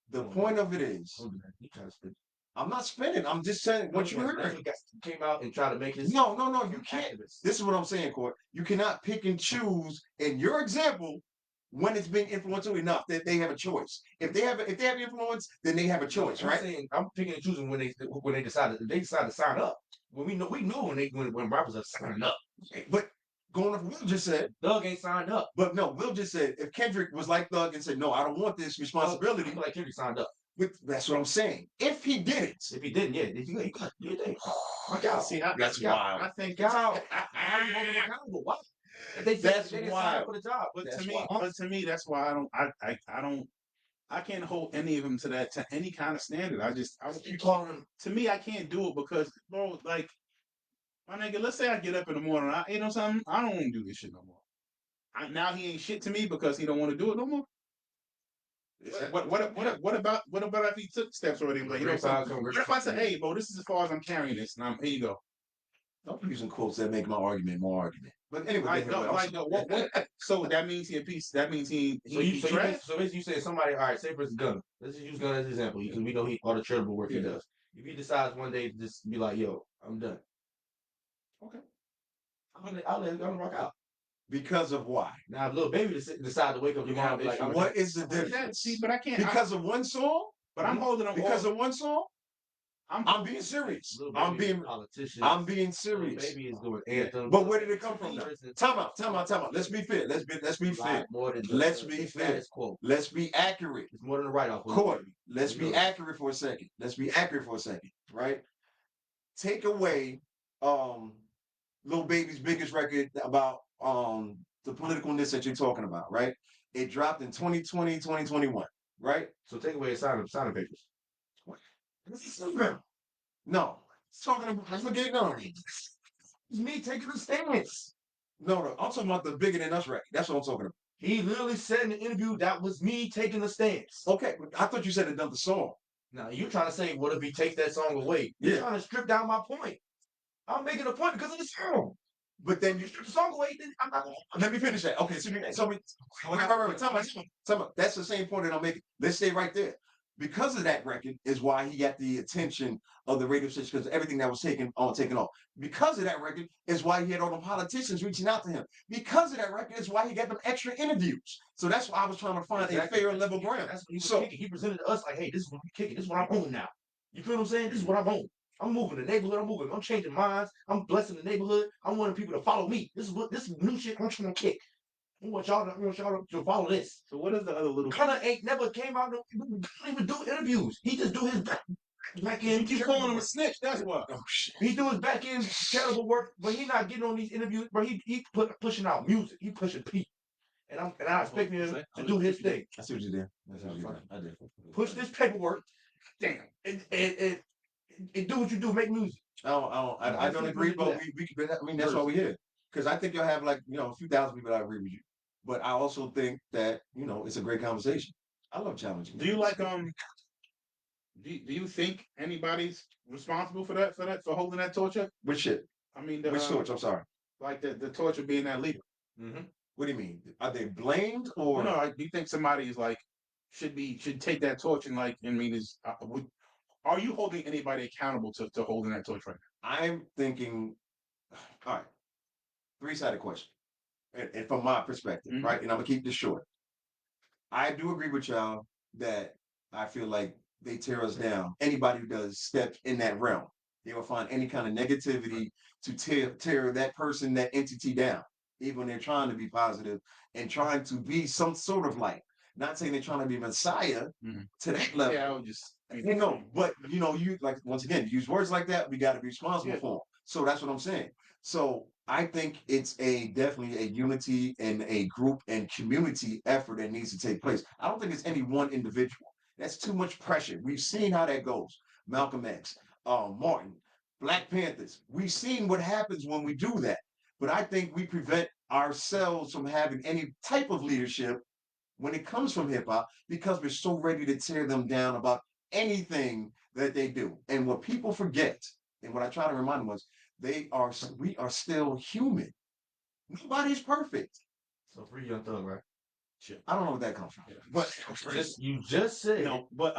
I'm not spinning. I'm just saying what you heard. Came out and tried to make his. No, you can't. This is what I'm saying, Court. You cannot pick and choose in your example when it's being influential enough that they have a choice. If they have influence, then they have a choice, right? I'm picking and choosing when they decide to sign up. When we knew when rappers are signing up. But going off what Will just said, Thug ain't signed up. But no, Will just said if Kendrick was like Thug and said, "No, I don't want this responsibility," I feel like Kendrick signed up. That's what I'm saying. If he didn't, yeah, you got your thing. See, that's wild. I think Why? That's wild for the job. But to me, that's why I can't hold any of them to any kind of standard. You calling them. To me, I can't do it because, bro, like, my nigga, let's say I get up in the morning, you know something, I don't want to do this shit no more. Now he ain't shit to me because he don't want to do it no more. What about if he took steps already? Like, you know, what if I say, "Hey, bro, this is as far as I'm carrying this, and here you go." I'm using quotes that make my argument more argument. But anyway, so that means he a piece. That means he. So basically, you say somebody. All right, say for instance, Gunna. Let's just use Gunna as an example because we know all the charitable work he does. If he decides one day to just be like, "Yo, I'm done," okay, I'll let Gunna rock out. Because of why? Now, if Lil Baby decide to wake up tomorrow and be like, "What is the difference?" See, but I can't because of one song. But I'm holding on because of one song. I'm being serious. I'm being serious. Baby is doing anthem. But where did it come from? Time out. Let's be fair. Let's be fair. Let's be fair. Let's be accurate. It's more than a write-off. Courtney, let's be accurate for a second. Right? Take away Lil Baby's biggest record about the politicalness that you're talking about, right? It dropped in 2020, 2021, right? So take away his signing papers. No, it's talking about forget no. It's me taking a stance. No, I'm talking about the Bigger Than Us record. That's what I'm talking about. He literally said in the interview that was me taking a stance. Okay, I thought you said another song. Now you're trying to say, what if he takes that song away? You're trying to strip down my point. I'm making a point because of the song. But then you strip the song away, then I'm not going to. Let me finish that. Okay, so time out. That's the same point that I'm making. Let's stay right there. Because of that record is why he got the attention of the radio station because everything that was taken off. Because of that record is why he had all the politicians reaching out to him. Because of that record is why he got them extra interviews. So that's why I was trying to find a fair and level ground. That's what he was kicking. He presented to us like, hey, this is what we kicking. This is what I'm on now. You feel what I'm saying? This is what I'm on. I'm moving the neighborhood. I'm changing minds. I'm blessing the neighborhood. I want people to follow me. This is new shit I'm trying to kick. I want y'all to follow this. So what is the other little? Gunna ain't never came out. Don't even do interviews. He just do his back end. You keep calling him a snitch. That's what. Oh shit. He do his back end terrible work, but he not getting on these interviews. But he pushing out music. He pushing Pete, and I expect him to do his thing. I see what you did. I did. Push this paperwork. Damn. And do what you do. Make music. I don't agree, but that's why we're here. Because I think you'll have a few thousand people that agree with you. But I also think that, it's a great conversation. I love challenging. Do you do you think anybody's responsible for holding that torch up? Which shit? I mean, which torch? I'm sorry. Like the torch of being that leader. Mm-hmm. What do you mean? Are they blamed or? No, do you think somebody is like should take that torch and like? I mean, are you holding anybody accountable to holding that torch right now? I'm thinking. All right, three-sided question, and from my perspective, right? And I'm gonna keep this short. I do agree with y'all that I feel like they tear us down. Anybody who does step in that realm, they will find any kind of negativity to tear that person, that entity down, even when they're trying to be positive and trying to be some sort of light. Not saying they're trying to be Messiah to that level. Yeah, I would just but you like once again use words like that. We got to be responsible for them. So that's what I'm saying. So I think it's definitely a unity and a group and community effort that needs to take place. I don't think it's any one individual. That's too much pressure. We've seen how that goes. Malcolm X, Martin, Black Panthers. We've seen what happens when we do that. But I think we prevent ourselves from having any type of leadership when it comes from hip hop because we're so ready to tear them down about anything that they do. And what people forget, and what I try to remind them was, we are still human. Nobody's perfect. So free Young Thug, right? I don't know where that comes from, but you just said no. But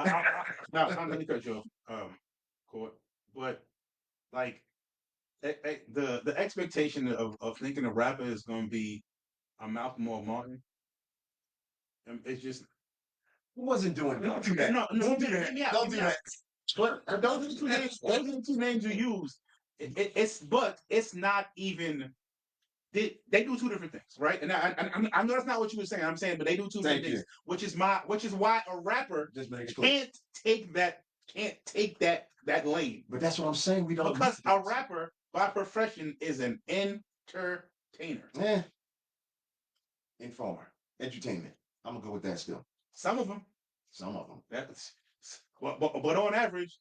now I'm gonna cut you off, Court. But like the expectation of thinking a rapper is going to be a Malcolm or Martin, it's just who wasn't doing? Don't do that. No, Don't do that. Don't do that. But those are the two names. Those are the two names you use. It's not even. They do two different things, right? And I know that's not what you were saying. I'm saying, but they do two different things, which is why a rapper can't take that lane. But that's what I'm saying. We don't because a rapper by profession is an entertainer. Informer, edutainment. I'm gonna go with that still. Some of them. That's but on average.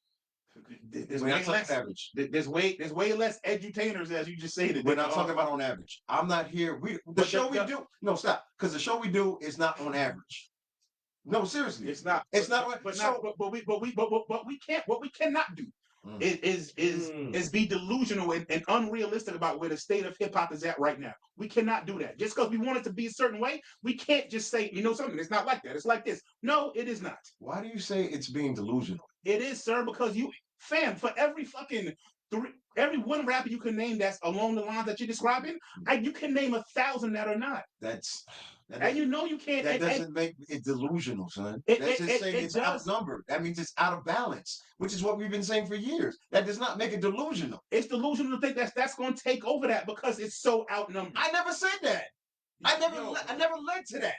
There's way less average. There's way less edutainers, as you just stated. We're not talking about on average. I'm not here. The show we do. No, stop. Because the show we do is not on average. No, seriously, it's not. It's not. But we can't. What we cannot do is be delusional and unrealistic about where the state of hip hop is at right now. We cannot do that. Just because we want it to be a certain way, we can't just say, something. It's not like that. It's like this. No, it is not. Why do you say it's being delusional? It is, sir, because for every fucking every one rapper you can name that's along the lines that you're describing, you can name 1,000 that are not. And you can't. That doesn't make it delusional, son. That's just saying it's outnumbered. That means it's out of balance, which is what we've been saying for years. That does not make it delusional. It's delusional to think that's going to take over that because it's so outnumbered. I never said that. I never led to that.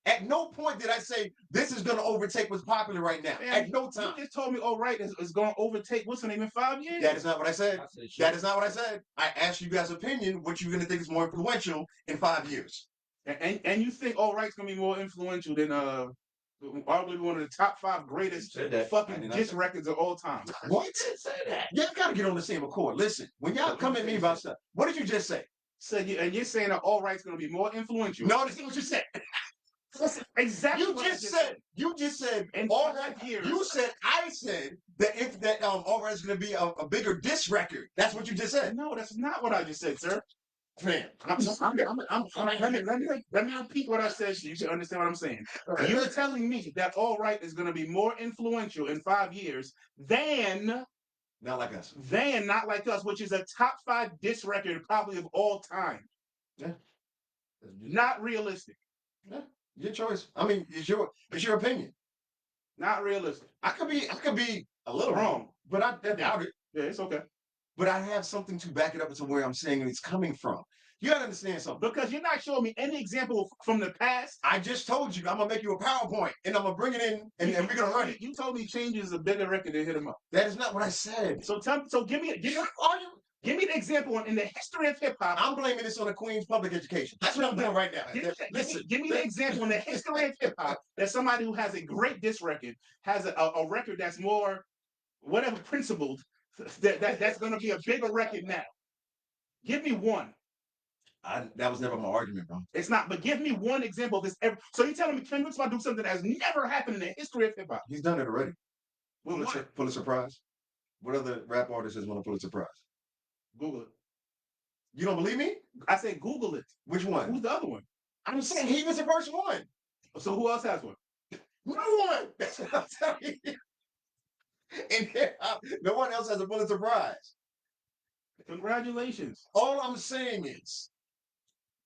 At no point did I say this is going to overtake what's popular right now. Man, at no time. You just told me, all right, it's going to overtake what's the name in 5 years. That is not what I said. That is not what I said. I asked you guys' opinion, what you're going to think is more influential in 5 years. And you think all right's going to be more influential than arguably one of the top 5 greatest fucking diss records of all time. What? Say that. Y'all got to get on the same accord. Listen, when y'all come at me about stuff, what did you just say? And you're saying that all right's going to be more influential. No, that's not what you said. Listen, exactly. You just said in all right years. I said that all right is going to be a bigger diss record. That's what you just said. No, that's not what I just said, sir. Man, let me repeat what I said so you can understand what I'm saying. You're telling me that all right is going to be more influential in 5 years than not like us. Not like us, which is a top 5 diss record probably of all time. Yeah, not realistic. Yeah. Your choice. I mean, it's your opinion. Not realistic. I could be a little wrong, but I doubt it. Yeah, it's okay. But I have something to back it up to where I'm saying it's coming from. You gotta understand something. Because you're not showing me any example from the past. I just told you I'm gonna make you a PowerPoint and I'm gonna bring it in and we're gonna run it. You told me Change is a bigger record than Hit 'Em Up. That is not what I said. So give me the example in the history of hip hop. I'm blaming this on the Queen's public education. That's what I'm doing right now. Give me the example in the history of hip hop that somebody who has a great diss record has a record that's more whatever principled that's going to be a bigger record now. Give me one. That was never my argument, bro. It's not, but give me one example of this. So you're telling me Kendrick's about to do something that has never happened in the history of hip hop? He's done it already. What? Pulitzer Prize. What other rap artist has won a Pulitzer Prize? Google it. You don't believe me? I said Google it. Which one? Who's the other one? I'm saying he was the first one. So who else has one? No one. That's what I'm telling you. And no one else has a Pulitzer Prize. Congratulations. All I'm saying is,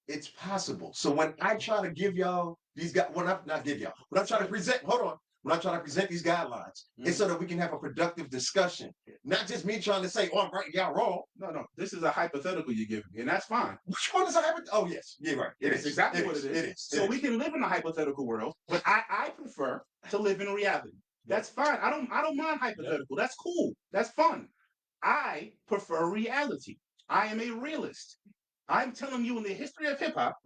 it's possible. So when I try to give y'all these guys, when I'm not give y'all, when I'm trying to present, hold on, when I'm trying to present these guidelines, it's so that we can have a productive discussion, not just me trying to say, "Oh, I'm right, y'all wrong." No. This is a hypothetical you're giving me, and that's fine. Which one is a hypothetical? Oh, yes, yeah, right. It's exactly what it is. It is. So we can live in a hypothetical world, but I prefer to live in reality. That's fine. I don't mind hypothetical. That's cool. That's fun. I prefer reality. I am a realist. I'm telling you, in the history of hip hop,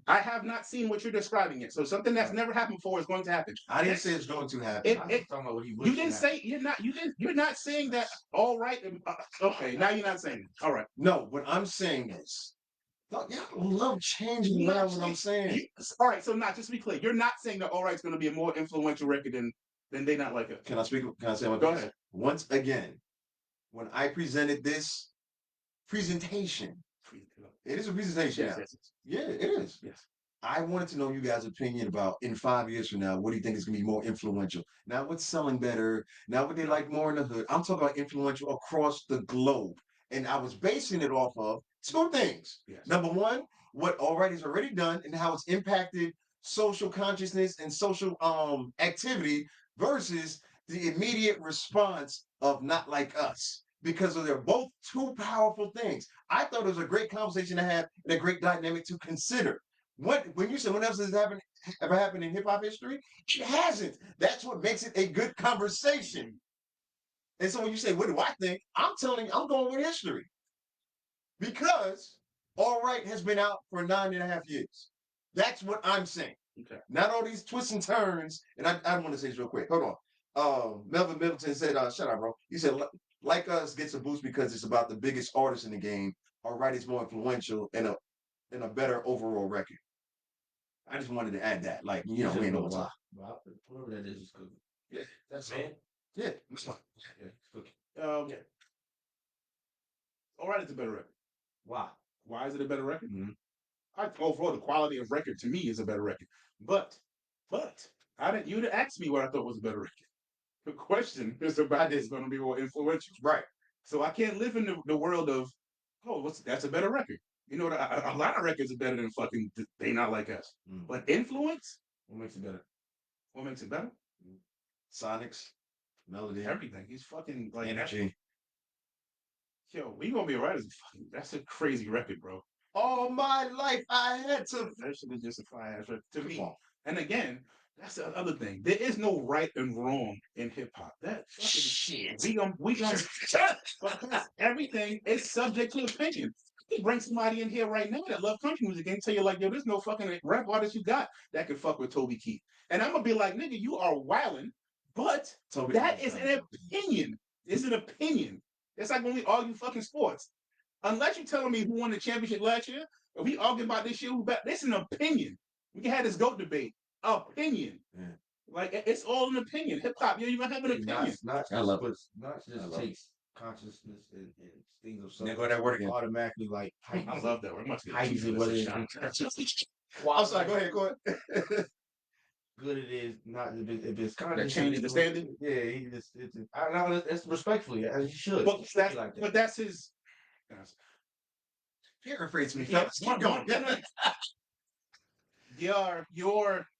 I have not seen what you're describing yet. So something that's never happened before is going to happen. I didn't say it's going to happen. I'm talking about what he You didn't say you're not saying that. All right. Okay. Now you're not saying it. All right. No, what I'm saying is, y'all love changing around what I'm saying. All right. So not just to be clear, you're not saying that All Right's going to be a more influential record than They Not Like Us. Can I speak? Can I say my Go piece? ahead. Once again, when I presented this presentation, it is a presentation. Yes. Yeah, it is. Yes. I wanted to know you guys' opinion about in 5 years from now, what do you think is going to be more influential? Now, what's selling better? Now, what they like more in the hood? I'm talking about influential across the globe. And I was basing it off of two things. Yes. Number one, what All Right is already done and how it's impacted social consciousness and social activity versus the immediate response of Not Like Us. Because they're both two powerful things. I thought it was a great conversation to have and a great dynamic to consider. When you say when else has ever happened in hip hop history, it hasn't. That's what makes it a good conversation. And so when you say, what do I think? I'm telling you, I'm going with history. Because All Right has been out for 9.5 years. That's what I'm saying. Okay. Not all these twists and turns. And I want to say this real quick. Hold on. Melvin Middleton said, shut up, bro. He said, Like Us gets a boost because it's about the biggest artists in the game. All Right is more influential and a better overall record. I just wanted to add that. Like, we ain't know what's up. Whatever that is cooking. Yeah. That's man. Yeah. Yeah, it's cooking. Yeah. All Right, it's a better record. Why? Why is it a better record? Overall, the quality of record to me is a better record. But you'd asked me what I thought was a better record. The question is about this going to be more influential. Right. So I can't live in the world of, that's a better record. You know, a lot of records are better than fucking They Not Like Us. But influence? What makes it better? What makes it better? Sonics, melody, everything. He's fucking like energy. Yo, We Gonna Be Alright is that's a crazy record, bro. All my life I had to. That shit is just a fire ass record to me. And again, that's the other thing. There is no right and wrong in hip hop. That fucking shit. We gonna because everything is subject to opinion. You bring somebody in here right now that love country music and tell you like, yo, there's no fucking rap artist you got that can fuck with Toby Keith. And I'm gonna be like, nigga, you are wilding, but that is an opinion. It's an opinion. It's like when we argue fucking sports. Unless you're telling me who won the championship last year, if we argue about this shit, this is an opinion. We can have this GOAT debate. Opinion. Yeah. Like it's all an opinion. Hip hop, you even have an opinion. Not just taste, consciousness, and things of something. Go that word again. Automatically, like I love that word. Heights it, whether it's I'm sorry. Go ahead. Good it is, not if it's conscious. That changes the standing. Yeah, it's respectfully as you should. But that's his. Paraphrase me, fellas. Keep going. Your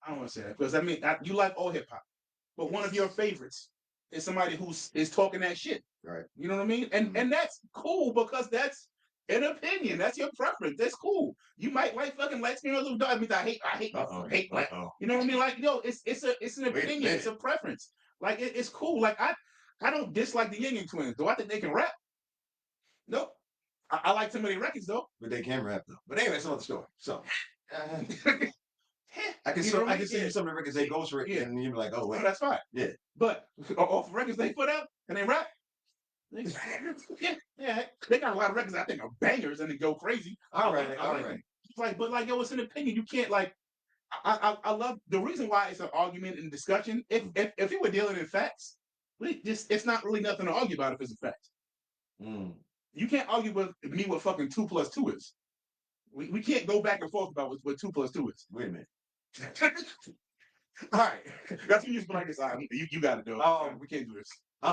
I don't want to say that because you like all hip hop, but one of your favorites is somebody is talking that shit. Right. You know what I mean? And that's cool because that's an opinion. That's your preference. That's cool. You might like fucking light skin or little dog. I hate black. You know what I mean? Like, it's an opinion. It's a preference. Like it's cool. Like I don't dislike the Yingling Twins. Do I think they can rap? Nope. I like some of their records though. But they can rap though. But anyway, that's another story. So I can see you some of the records they ghost written and you're like, oh wait. That's fine. Yeah. But off records they put out, can they rap? Yeah. They got a lot of records I think are bangers and they go crazy. All right. Like, but like, yo, it's an opinion. You can't like. I love the reason why it's an argument and discussion. If we were dealing in facts, it's not really nothing to argue about if it's a fact. You can't argue with me what fucking 2 + 2 is. We can't go back and forth about what 2 plus 2 is. Wait a minute. All right, that's what you just be like this. You got to do it. We can't do this.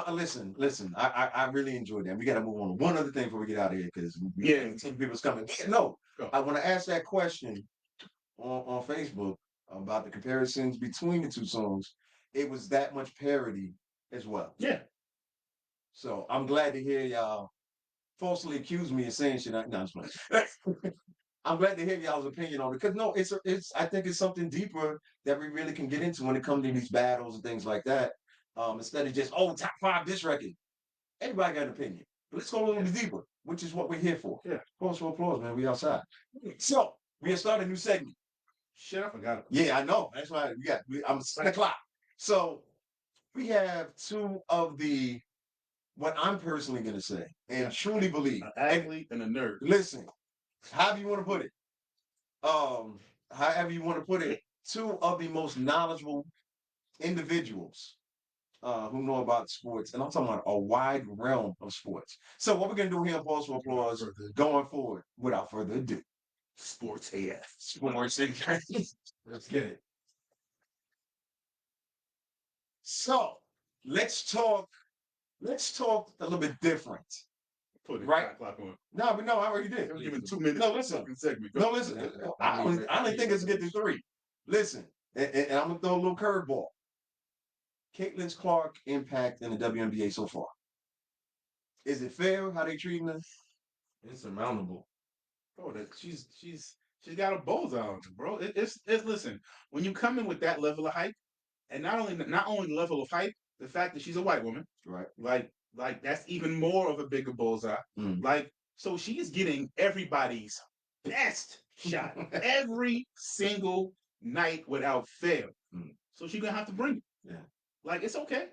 Listen. I really enjoyed that. We got to move on to one other thing before we get out of here because 10 people's coming. No, I want to ask that question on Facebook about the comparisons between the two songs. It was that much parody as well. Yeah. So I'm glad to hear y'all falsely accuse me of saying shit. No, I'm just playing. I'm glad to hear y'all's opinion on it because no, I think it's something deeper that we really can get into when it comes to these battles and things like that. Instead of just top 5 this record. Everybody got an opinion. But let's go a little bit deeper, which is what we're here for. Yeah. Applause for applause, man. We outside. So we have started a new segment. Shit, I forgot it. Yeah, I know. That's why I'm 7 o'clock. So we have 2 of the what I'm personally gonna say and truly believe. An athlete and a nerd. Listen, however you want to put it. However you want to put it, 2 of the most knowledgeable individuals who know about sports, and I'm talking about a wide realm of sports. So what we're gonna do here on Pause for Applause going forward, without further ado, Sports AF. Sports AF. Let's get it. So let's talk a little bit different. Put it right? Clock on. No, I already did. It was given 2 minutes. No, listen. Segment. No, listen. I only think it's get to 3. Listen, and I'm gonna throw a little curveball. Caitlin Clark impact in the WNBA so far. Is it fair how they treating her? Insurmountable. Bro, that she's got a bullseye on her, bro. It's listen, when you come in with that level of hype, and not only level of hype, the fact that she's a white woman, right? Like that's even more of a bigger bullseye. Like, so she's getting everybody's best shot every single night without fail. So she's gonna have to bring it. Yeah. Like, it's okay.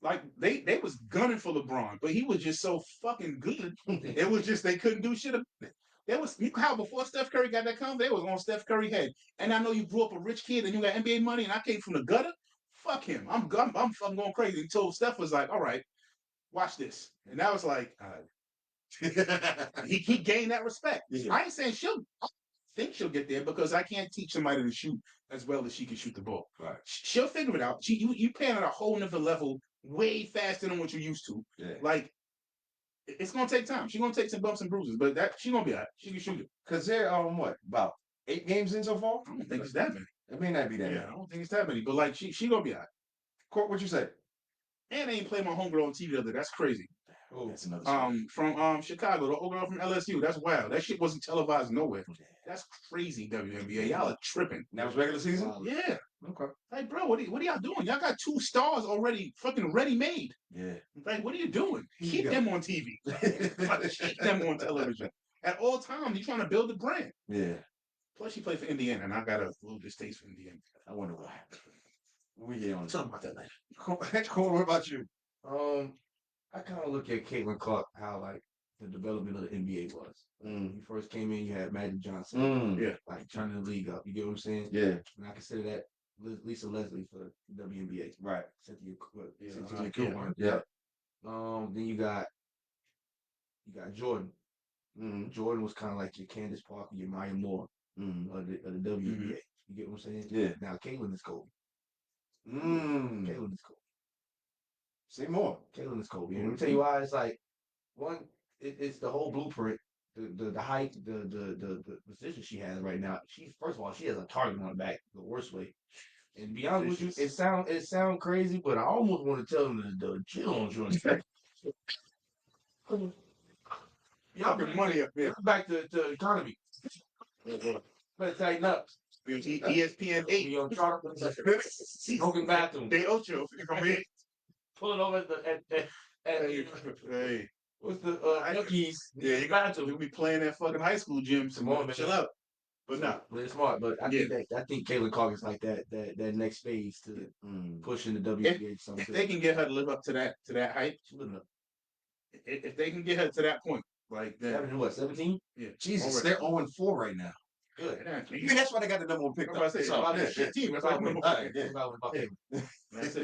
Like they was gunning for LeBron, but he was just so fucking good. It was just they couldn't do shit. There was how before Steph Curry got that come, they was on Steph Curry head. And I know you grew up a rich kid and you got NBA money, and I came from the gutter. Fuck him. I'm fucking going crazy. Until Steph was like, all right, watch this. And that was like, he gained that respect. Yeah. I ain't saying I think she'll get there because I can't teach somebody to shoot as well as she can shoot the ball. Right. She'll figure it out. You playing at a whole nother level way faster than what you're used to. Yeah. Like, it's gonna take time. She's gonna take some bumps and bruises, but she's gonna be all right. She can shoot it. Cause they're what, about 8 games in so far? I don't think it's that many. It may not be that many. I don't think it's that many. But like she gonna be all right. Court, what you say? And they ain't played my homegirl on TV the other day. That's crazy. Oh, that's another story. From Chicago, the old girl from LSU. That's wild. That shit wasn't televised nowhere. That's crazy, WNBA. Y'all are tripping. That was regular season? Yeah. Okay. Like, bro, what are y'all doing? Y'all got 2 stars already fucking ready made. Yeah. Like, what are you doing? Keep them on TV. Keep them on television. At all times, you're trying to build a brand. Yeah. Plus, she played for Indiana, and I got a little distaste for Indiana. I wonder why. We get on Talk about that later. Cool. What about you? I kind of look at Caitlin Clark, how like the development of the NBA was. When you first came in, you had Magic Johnson, like turning the league up. You get what I'm saying? Yeah. And I consider that Lisa Leslie for the WNBA. Right. Cynthia Cool. Yeah. Then you got Jordan. Jordan was kind of like your Candace Parker, your Maya Moore of the WNBA. You get what I'm saying? Yeah. Now Caitlin is Kobe. Caitlin is Kobe. Say more. Caitlin is Kobe. And let me tell you why. It's like it's the whole blueprint, the height, the position she has right now. First of all, she has a target on her back the worst way. And to be honest with you, it sound crazy, but I almost want to tell them to chill on Jordan. Y'all bring money up here. Back to the economy. Better tighten up. ESPN 8. You on chart? Smoking bathroom. De Ocho. Pulling over at hey. What's the Yankees? Yeah, you got to. We'll be playing that fucking high school gym. Come on, man. Chill out. But no, play smart. But I think Caitlin Clark is like that next phase to push in the WNBA. If they can get her to live up to that height, if they can get her to that point, like then what 17? Yeah, Jesus, they're 0-4 right now. Good. I mean, that's why they got the number 1 picked up. That's it.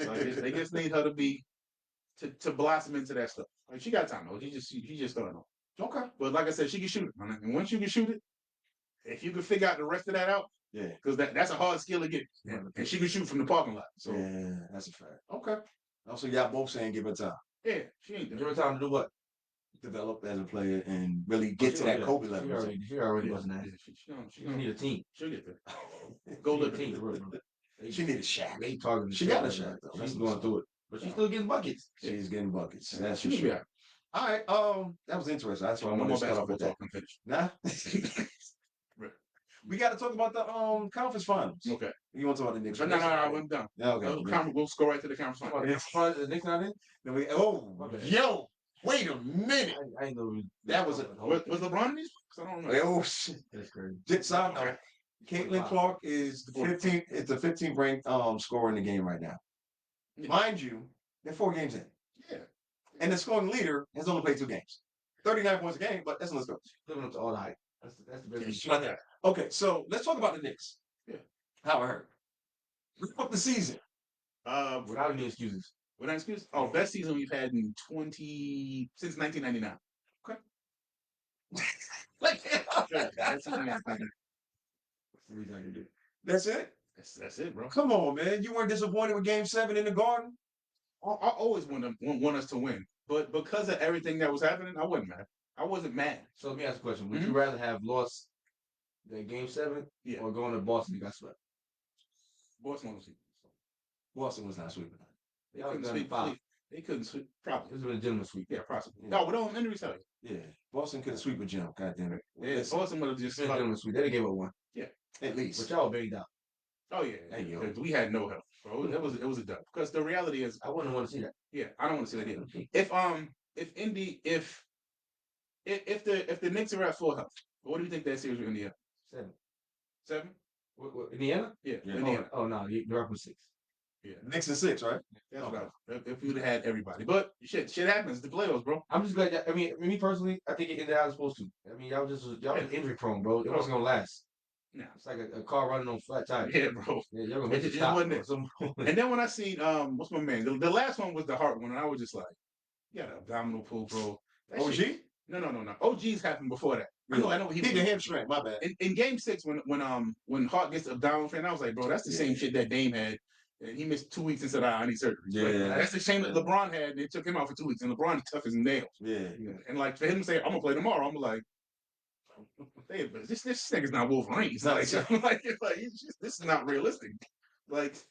Like, they just need her to blossom into that stuff. Like, she got time though. She just don't know. Okay. But like I said, she can shoot it. And once you can shoot it, If you can figure out the rest of that out, Yeah. because that's a hard skill to get. And she can shoot from the parking lot. So yeah, that's a fact. okay. Also, y'all both saying give her time. Yeah, she ain't Give there. her time to do what? Develop as a player and really get to that Kobe level. She already Yeah, wasn't that. she She need a team. She'll get there. Go She need look a team. For real, bro. She need a Shaq. They talking. She got a Shaq though. She's That's going what's through up. it, but she's still getting buckets. She's getting buckets. Yeah, That's she for gonna be sure. All right. That was interesting. That's why I No wanted more to start off basketball with that. talk. I'm finished. Nah. Right. We got to talk about the conference finals. Okay. You want to talk about the Knicks? No, I'm done. Okay. We'll go right to the conference finals. The Knicks not in. Then yo, wait a minute. I ain't know That was Was LeBron in these? I don't remember. Oh shit. That's crazy. Okay. Caitlin Clark is the 15th. It's the 15th ranked scorer in the game right now. Yeah. Mind you, they're 4 games in. Yeah. And the scoring leader has only played 2 games. 39 points a game, but that's let's go. Living up to all the hype. That's the best. Yeah. Okay, so let's talk about the Knicks. Yeah. How I heard. Rip up the season. Without any excuses. Without excuse? Oh, best season we've had in since 1999. Okay. Like, Best season we've had. That's the reason I can do. That's it? That's it, bro. Come on, man. You weren't disappointed with Game 7 in the Garden? I always want us to win, but because of everything that was happening, I wasn't mad. I wasn't mad. So let me ask a question. Would you rather have lost that Game 7 or going to Boston and got swept? Boston was Boston was not sweeping. They couldn't sweep. They couldn't sweep. Probably. It was a gentleman sweep. Yeah, possibly. Yeah. No, with all injuries, hell yeah. Boston couldn't sweep a jump. God damn it. Yeah, Boston would have just a gentleman sweep. They gave up one. Yeah, at least. But y'all banged out. Oh yeah, we had no help, bro. It was a dub. Because the reality is, I wouldn't want to see that. Yeah, I don't want to see that either. If the Knicks are at full health, what do you think that series with Indiana? 7. 7? What, Indiana? Yeah. Indiana. Oh no, you're up with 6. Yeah. Knicks and 6, right? That's right. If we would have had everybody, but shit happens. The playoffs, bro. I'm just glad. I mean, me personally, I think it ended how it's supposed to. I mean, y'all was injury prone, bro. It wasn't gonna last. No. It's like a car running on flat tires. Yeah, bro. Yeah, y'all gonna miss stop. And then when I seen what's my man? The last one was the Hart one, and I was just like, you got an abdominal pull, bro. OG? No. OG's happened before that. Really? I know. He the hamstring. My bad. In Game 6, when Hart gets abdominal strain, I was like, bro, that's the same shit that Dame had. And he missed 2 weeks and said, I need surgery. Yeah. Like, that's the shame that LeBron had. They took him out for 2 weeks, and LeBron is tough as nails. Yeah. And like for him to say, I'm gonna play tomorrow, I'm like, hey, but this nigga's not Wolverine. It's like this is not realistic. It's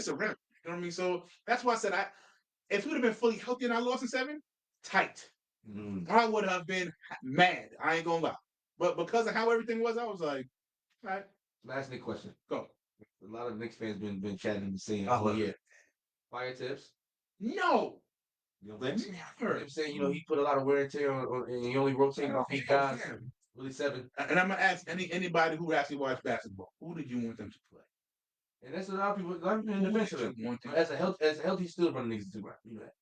a rip. You know what I mean? So that's why I said if we'd have been fully healthy and I lost in 7, tight. I would have been mad. I ain't gonna lie. But because of how everything was, I was like, all right. Last Nick question. Go. A lot of Knicks fans been chatting and saying, fire tips. No. You don't think? Never. They're saying, he put a lot of wear and tear on and he only rotated off 8 guys. Really 7. And I'm gonna ask anybody who actually watched basketball, who did you want them to play? And that's a lot of people in defense of him. As a healthy still running niggas too, right? You know that.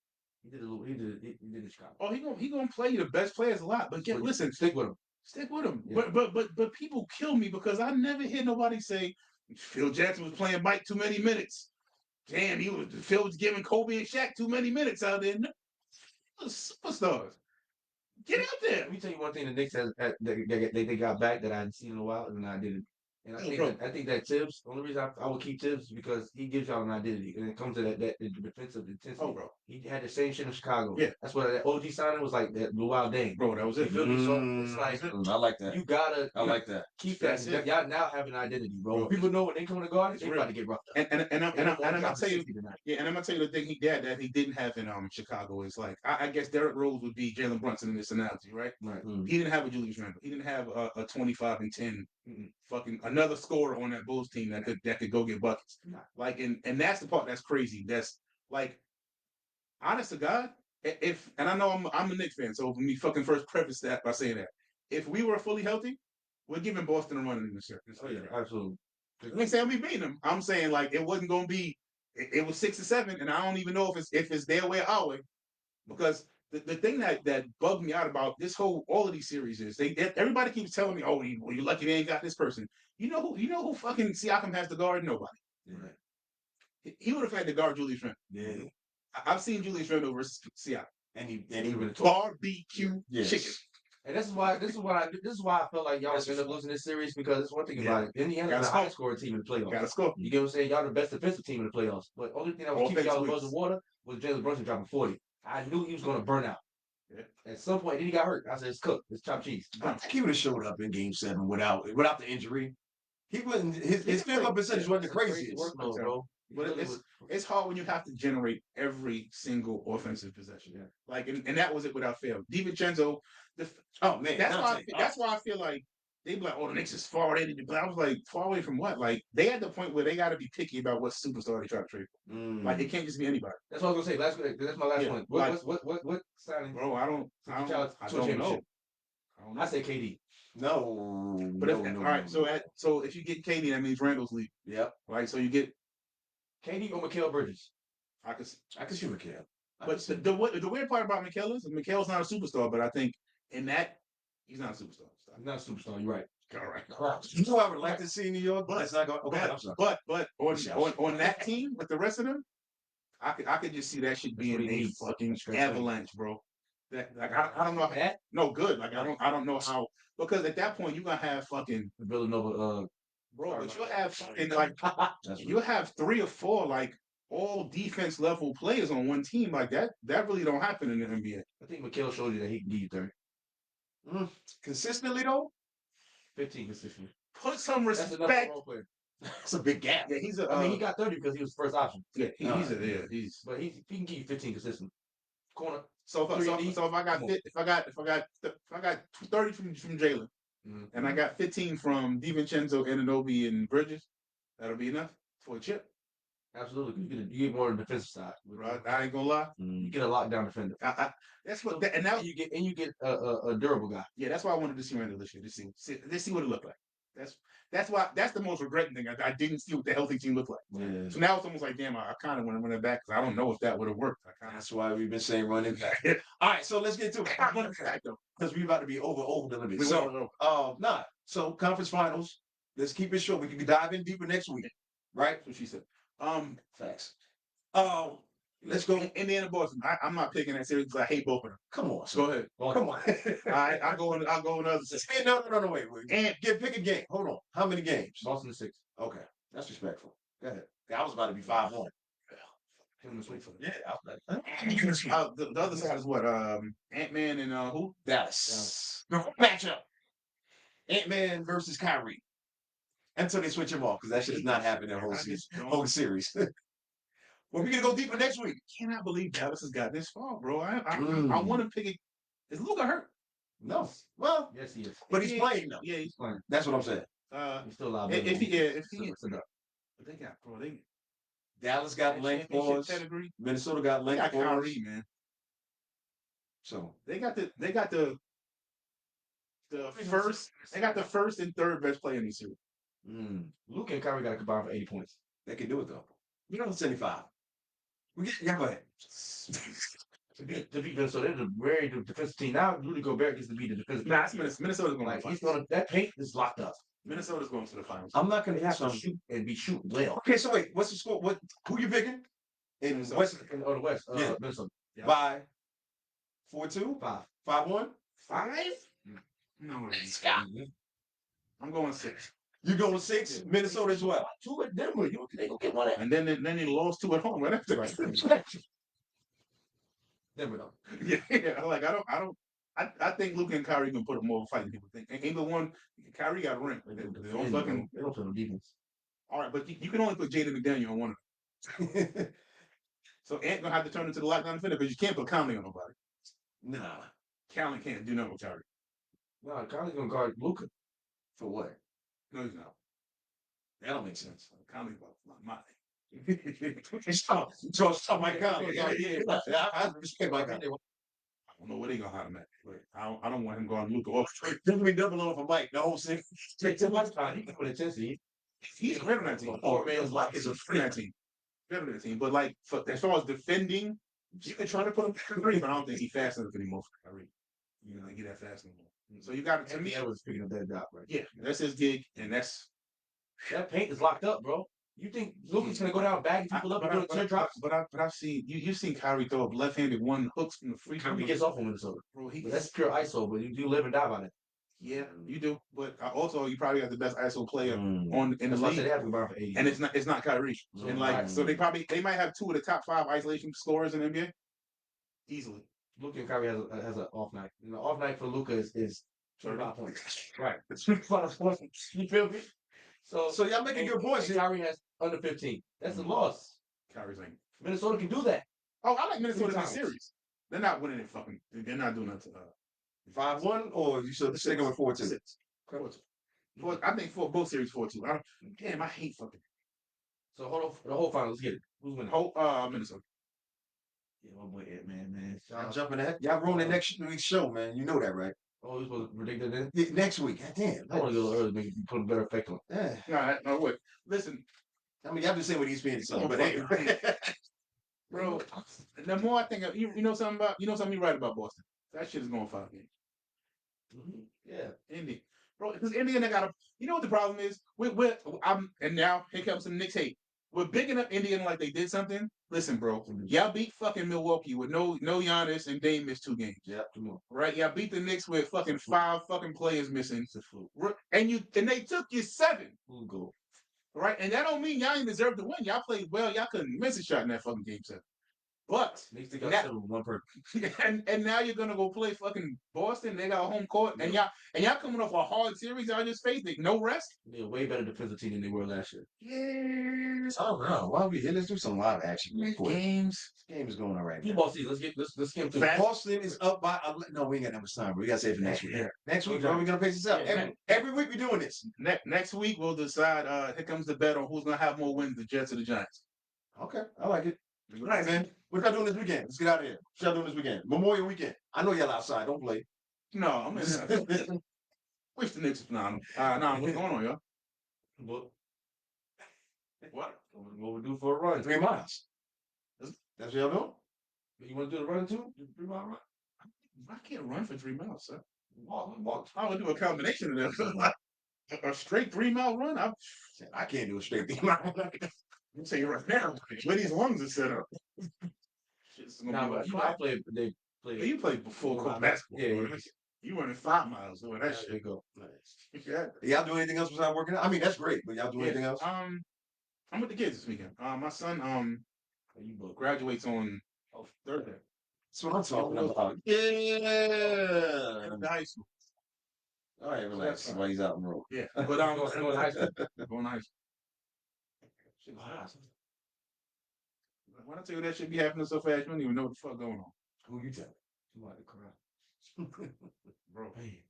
He did the Chicago. Oh, he gonna play the best players a lot. But listen, stick with him. Stick with him. Yeah. But people kill me because I never hear nobody say Phil Jackson was playing Mike too many minutes. Damn, Phil was giving Kobe and Shaq too many minutes out there. No, superstars. Get out there. Let me tell you one thing the Knicks they got back that I hadn't seen in a while, and I didn't. And I think that Tibbs, the only reason I would keep Tibbs is because he gives y'all an identity. And it comes to that defensive intensity. Oh, bro. He had the same shit in Chicago. Yeah. That's what that OG signing was like, that Blue Wild Dame. Bro, that was it. So it's like, I like that. You gotta like that. Keep that. Y'all now have an identity, bro. People know when they come to guard, they about to get roughed up. And I'm gonna tell you, and I'm gonna tell you the thing that he didn't have in Chicago is like I guess Derrick Rose would be Jalen Brunson in this analogy, right? Right. He didn't have a Julius Randle. He didn't have a 25 and 10 fucking another scorer on that Bulls team that could go get buckets. Like and that's the part that's crazy. That's like honest to God, and I know I'm a Knicks fan, so let me fucking first preface that by saying that if we were fully healthy, we're giving Boston a run in the series. Oh yeah, absolutely. I ain't saying we beating them. I'm saying like it wasn't gonna be. It was 6 or 7, and I don't even know if it's their way or our way, because the thing that bugged me out about all of these series is everybody keeps telling me, oh, you're lucky they ain't got this person. You know who fucking Siakam has to guard? Nobody. Yeah. He would have had to guard Julius Randle. Yeah. I've seen Julius Randle versus Siakam, and he would barbecue chicken. And this is why I felt like y'all was end up losing this series because it's one thing about it. Indiana's the highest scoring team in the playoffs. Gotta score. You get what I'm saying? Y'all the best defensive team in the playoffs. But only thing that was keeping y'all above the water was Jalen Brunson dropping 40. I knew he was gonna burn out. Yeah. At some point, then he got hurt. I said, "It's cooked. It's chopped cheese." I think he would have showed up in Game 7 without the injury. He wouldn't. His field goal percentage wasn't the craziest. Workload, bro. But it's hard when you have to generate every single offensive possession. Yeah. Like, and that was it without fail. DiVincenzo, oh man, that's why I feel like they be like, oh, the Knicks is far away. But I was like, far away from what? Like, they at the point where they got to be picky about what superstar they try to trade for. Like, it can't just be anybody. That's what I was gonna say. That's my last one. What signing? Bro, I don't know. I say KD. No, but all right. So if you get KD, that means Randall's leaving. Yep. Right. So you get KD or Mikal Bridges. I could see Mikal. But the weird part about Mikal is Mikal's not a superstar, but I think in that he's not a superstar. He's not a superstar. You're right. All right. You know I would like to see in New York, but it's not going. Okay, but on that team with the rest of them, I could just see that shit being a fucking avalanche, bro. That like I don't know how, no good. Like I don't know how, because at that point you're gonna have fucking Villanova bro, but you'll have fucking like you'll have 3 or 4 like all defense level players on one team. Like that really don't happen in the NBA. I think Mikal showed you that he can give you 30. Consistently though? 15 consistently. Put some respect. That's a big gap. Yeah, he's I mean, he got 30 because he was the first option. Yeah, he can give you 15 consistent. Corner. So if I got 30 from Jalen, and I got 15 from DiVincenzo, Anunoby, and Bridges, that'll be enough for a chip. Absolutely, you get more on the defensive side. Right, I ain't gonna lie. You get a lockdown defender. That's what. And now you get a durable guy. Yeah, that's why I wanted to see Randall this year. Let's see what it looked like. That's the most regretting thing. I didn't see what the healthy team looked like. Yeah. So now it's almost like, damn, I kind of want to run it back because I don't know if that would have worked. That's why we've been saying run it back. All right, so let's get to it. Because we're about to be over the limit. So conference finals. Let's keep it short. We can dive in deeper next week. Right? That's what she said. Facts. Let's go. Indiana, Boston. I'm not picking that series because I hate both of them. Come on. Go ahead. Come on. I'll go on another. No, wait. And pick a game. Hold on. How many games? Boston 6. Okay. That's respectful. Go ahead. I was about to be 5-1. Yeah. The other side is what? Ant-Man and who? Dallas. The matchup. Ant-Man versus Kyrie. Until they switch him off, because that shit is not happening the whole series. Well, we're gonna go deeper next week. I cannot believe Dallas has got this far, bro. I want to pick it. Is Luka hurt? No. Well, yes, he is. But he's playing though. Yeah, he's playing. That's what I'm saying. He's still alive. If he they got, bro. Dallas got length boys. Minnesota got length boys. Kyrie, man. So they got the first. They got the first and third best player in the series. Luka and Kyrie got to combine for 80 points. They can do it though. We got 75. Go ahead. To beat Minnesota, they're a very good defensive team. Now Rudy Gobert gets to beat the defensive team. Nah, Minnesota's going to he's going. That paint is locked up. Minnesota's going to the finals. I'm not going to have to shoot and be shooting well. Okay, so wait, what's the score? Who you picking? In the West. Yeah. Minnesota. Yeah. By 4-2? 5-1? 5? No. I'm going 6. You going 6? Minnesota as well. 2 at Denver. They gonna get one at. And then they lost 2 at home right after. Denver though. Yeah. Like I think Luka and Kyrie can put up more of a fight than people think. Ain't the one Kyrie got a ring. They don't play no defense. All right, but you can only put Jaden McDaniel on one of them. So Ant gonna have to turn into the lockdown defender because you can't put Conley on nobody. Nah. Conley can't do nothing with Kyrie. No, Conley's gonna guard Luka. For what? No, he's not. That don't make sense. Conley's about my Stop my Conley. Yeah. I respect my Conley. I don't know what they gonna have him at. But I don't want him going Luka off. Definitely double on for Mike. The whole thing. Take too much time. He can put intensity. He's better than that team. Oh man, Mike is a free team. Better than that team. But like as far as defending, you can try to put him three, but I don't think he's fast enough anymore for Kyrie. You know, get that fast anymore. So you got to me. I was picking up that job, right? Yeah, that's his gig, and that paint is locked up, bro. You think Luka's gonna go down bagging people up and do teardrops? But I've seen you've seen Kyrie throw up left-handed one hooks from the free throw. He gets off on Minnesota, Bro, but that's pure ISO. But you do live and die by that. Yeah, you do. But also, you probably got the best ISO player in the That's why I league. said they have to combine for 80. And it's not Kyrie. And like, so they might have two of the top 5 isolation scorers in the NBA. Easily. Luka and Kyrie has an off night. And the off night for Luka is 25 points. Right. You feel me? So y'all making good points here. Kyrie has under 15. That's a loss. Kyrie's like Minnesota can do that. Oh, I like Minnesota in the series. They're not winning it. Fucking. They're not doing that to 5-1, or you still sticking with 4-2? 4-2. I think for both series 4-2. Damn, I hate fucking. So hold on, the whole finals. Get it. Who's winning? Minnesota. Yeah, my boy Ed, man. Y'all jumping ahead. Y'all rolling next week's show, man. You know that, right? Oh, we supposed to predict that then? Yeah, next week. God damn. I want to go early, make it put a better effect on. Yeah. No, wait. Listen. I mean, y'all been saying what he's being something, but hey, bro. The more I think of, you know something you right about Boston. That shit is going 5 games. Yeah, Indy, bro. Because Indiana got a. You know what the problem is? And now here comes some Knicks hate. We're bigging up Indiana like they did something. Listen, bro. Y'all beat fucking Milwaukee with no Giannis and Dame missed 2 games. Yeah, come on. Right? Y'all beat the Knicks with fucking 5 fucking players missing. And they took you 7. Go. Right? And that don't mean y'all ain't deserve to win. Y'all played well. Y'all couldn't miss a shot in that fucking game 7. But and now you're gonna go play fucking Boston. They got a home court, and y'all coming off a hard series. Y'all just faced it, no rest. They're a way better defensive team than they were last year. Yes. I don't know. Why are we here? Let's do some live action. Games. This game is going all right. Football season. Let's get to Boston is up by. No, we ain't got that much time. But we got to save it for next week. Next week, bro, we're gonna pace this out. Every week we're doing this. Next week we'll decide. Here comes the bet on who's gonna have more wins, the Jets or the Giants. Okay, I like it. All right, man. What y'all doing this weekend? Let's get out of here. What y'all doing this weekend? Memorial weekend. I know y'all outside. Don't play. No, I'm in. Wish the Knicks. Nah, what's going on, y'all? What? What we do for a run? 3 miles. That's what y'all doing? You want to do the run too? 3 mile run? I can't run for 3 miles, sir. Walk. I would do a combination of them. A straight 3 mile run? I can't do a straight 3 mile run. I'm saying right now, where these lungs are set up. I play. They play. You play full court basketball. Yeah. You running 5 miles doing that shit. There you go. Yeah. Y'all do anything else besides working out? I mean, that's great, but y'all do anything else? I'm with the kids this weekend. My son graduates on Thursday. That's what I'm talking about. Yeah. High school. All right, relax. While he's out on the road. Yeah, but I'm going to high school. Going to high school. When I tell you that shit be happening so fast, you don't even know what the fuck going on. Who you tell? Somebody cry. Bro, hey,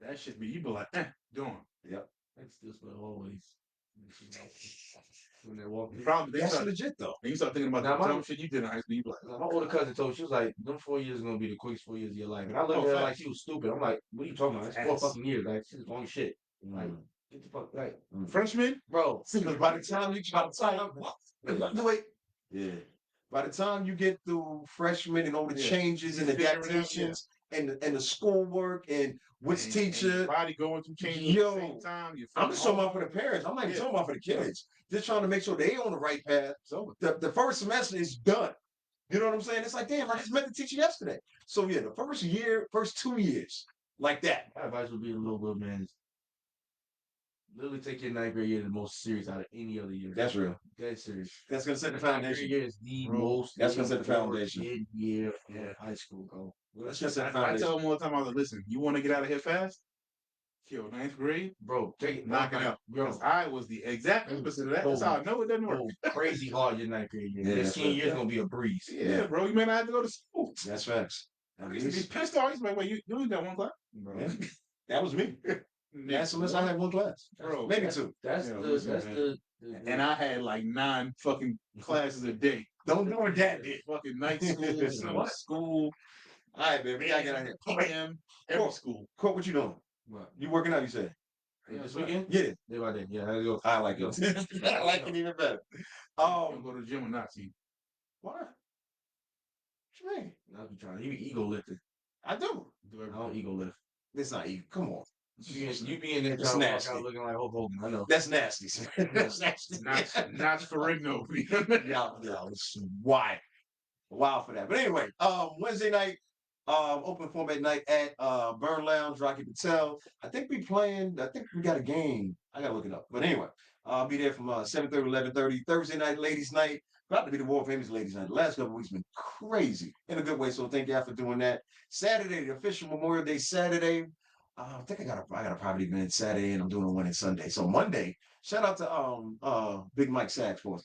that shit be, you be like, doing. Yep. I still smell always. When they're walking. That's legit though. And you start thinking about the dumb shit you did in high school. You be like, my older cousin told me, she was like, them 4 years are gonna be the quickest 4 years of your life. And I looked at her like she was stupid. I'm like, what are you talking about? It's 4 fucking years. Like, she's on shit. Like, get the fuck right. Freshman? Bro, by the time by the time you get through freshman and all the changes and adaptations and the schoolwork and which teacher, and body going through changes at the same time. I'm just talking about for the parents. I'm not even talking about for the kids. Just trying to make sure they on the right path. So the first semester is done. You know what I'm saying? It's like, damn, I just met the teacher yesterday. So yeah, the first 2 years, like that. My advice would be a little bit, man. Literally take your 9th grade year the most serious out of any other year. That's real. That's serious. That's gonna set the foundation. 9th grade year is the most. That's gonna set the foundation. Year of high school, bro. That's just set the I foundation. tell them all the time, I was like, listen, you want to get out of here fast? Yo, 9th grade, bro, take it, knock it out. Bro, I was the exact opposite of that. That's how I know it doesn't work. Crazy hard your 9th grade year. Your senior year is gonna be a breeze. Yeah, bro, you may not have to go to school. That's facts. I used to be pissed off. I used to be like, wait, you only got 1 class? Bro. Yeah. That was me. Last semester I had 1 class. Bro, maybe 2. That's the and I had like 9 fucking classes a day. Don't do what that did. Fucking night school, summer school. All right, baby, I get out here. PM, every school. Court, what you doing? What? You working out, you said? This weekend? Yeah. Day by day. Yeah, I go. I like it. I like it even better. Go to the gym or not, see? Why? What you mean? I'll be trying. You ego lifting. I do. I don't ego lift. It's not ego. Come on. You be in there It's trying to walk nasty. out looking like Hulk Hogan. I know. That's nasty. That's nasty. Not Ferrigno. Yeah, it's wild. Wild for that. But anyway, Wednesday night, open format night at Burn Lounge, Rocky Patel. I think we got a game. I gotta look it up. But anyway, I'll be there from 7:30 to 11:30. Thursday night, ladies' night. About to be the world famous ladies' night. The last couple weeks been crazy in a good way. So thank y'all for doing that. Saturday, the official Memorial Day Saturday. I think I got a private event Saturday and I'm doing one on Sunday. So Monday, shout out to Big Mike Sachs for us.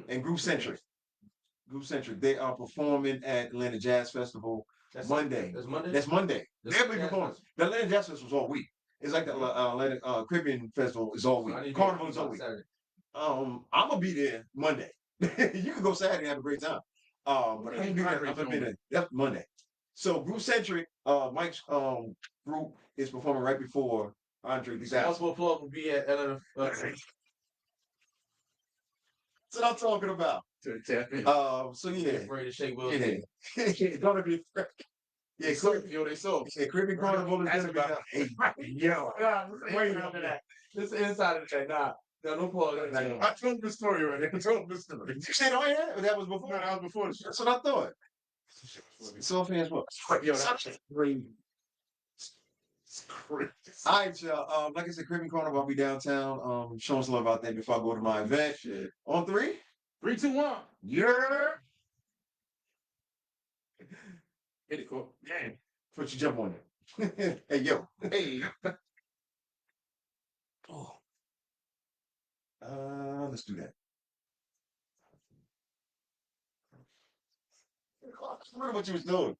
And Group Centric. Group Centric. They are performing at Atlanta Jazz Festival Monday. That's Monday. That's Monday. That's They'll be Jazz performing. Festival. The Atlanta Jazz Festival is all week. It's like the Atlanta Caribbean Festival is all So I need week. to be Carnival is all on week. Saturday. I'm gonna be there Monday. You can go Saturday and have a great time. But I ain't be there. I'm gonna be there. That's Monday. So Group Centric, Mike's group is performing right before Andre 3000. Possible plug will be at Atlanta. That's what I'm talking about. So yeah. Afraid to shake Will's Yeah. It's gonna be afraid. Yeah, Yo, they sold. yeah, Caribbean Carnival is That's gonna be about- down. Hey, yo. Wait after that. This is inside of that. Nah, no plug. I told the story already. I told the story. Did you say no air? Or that was before? No, that was before the show. That's what I thought. So fans, what? Yo, that's crazy. It's crazy. All right, y'all. Like I said, Caribbean Carnival, I'll be downtown. Showing some love out there before I go to my event. Shit. On 3? 3, 2, 1. Yeah. Hit it, cool. Yeah. Put your jump on it. Hey, yo. Hey. Oh. Let's do that. I wonder what you was doing.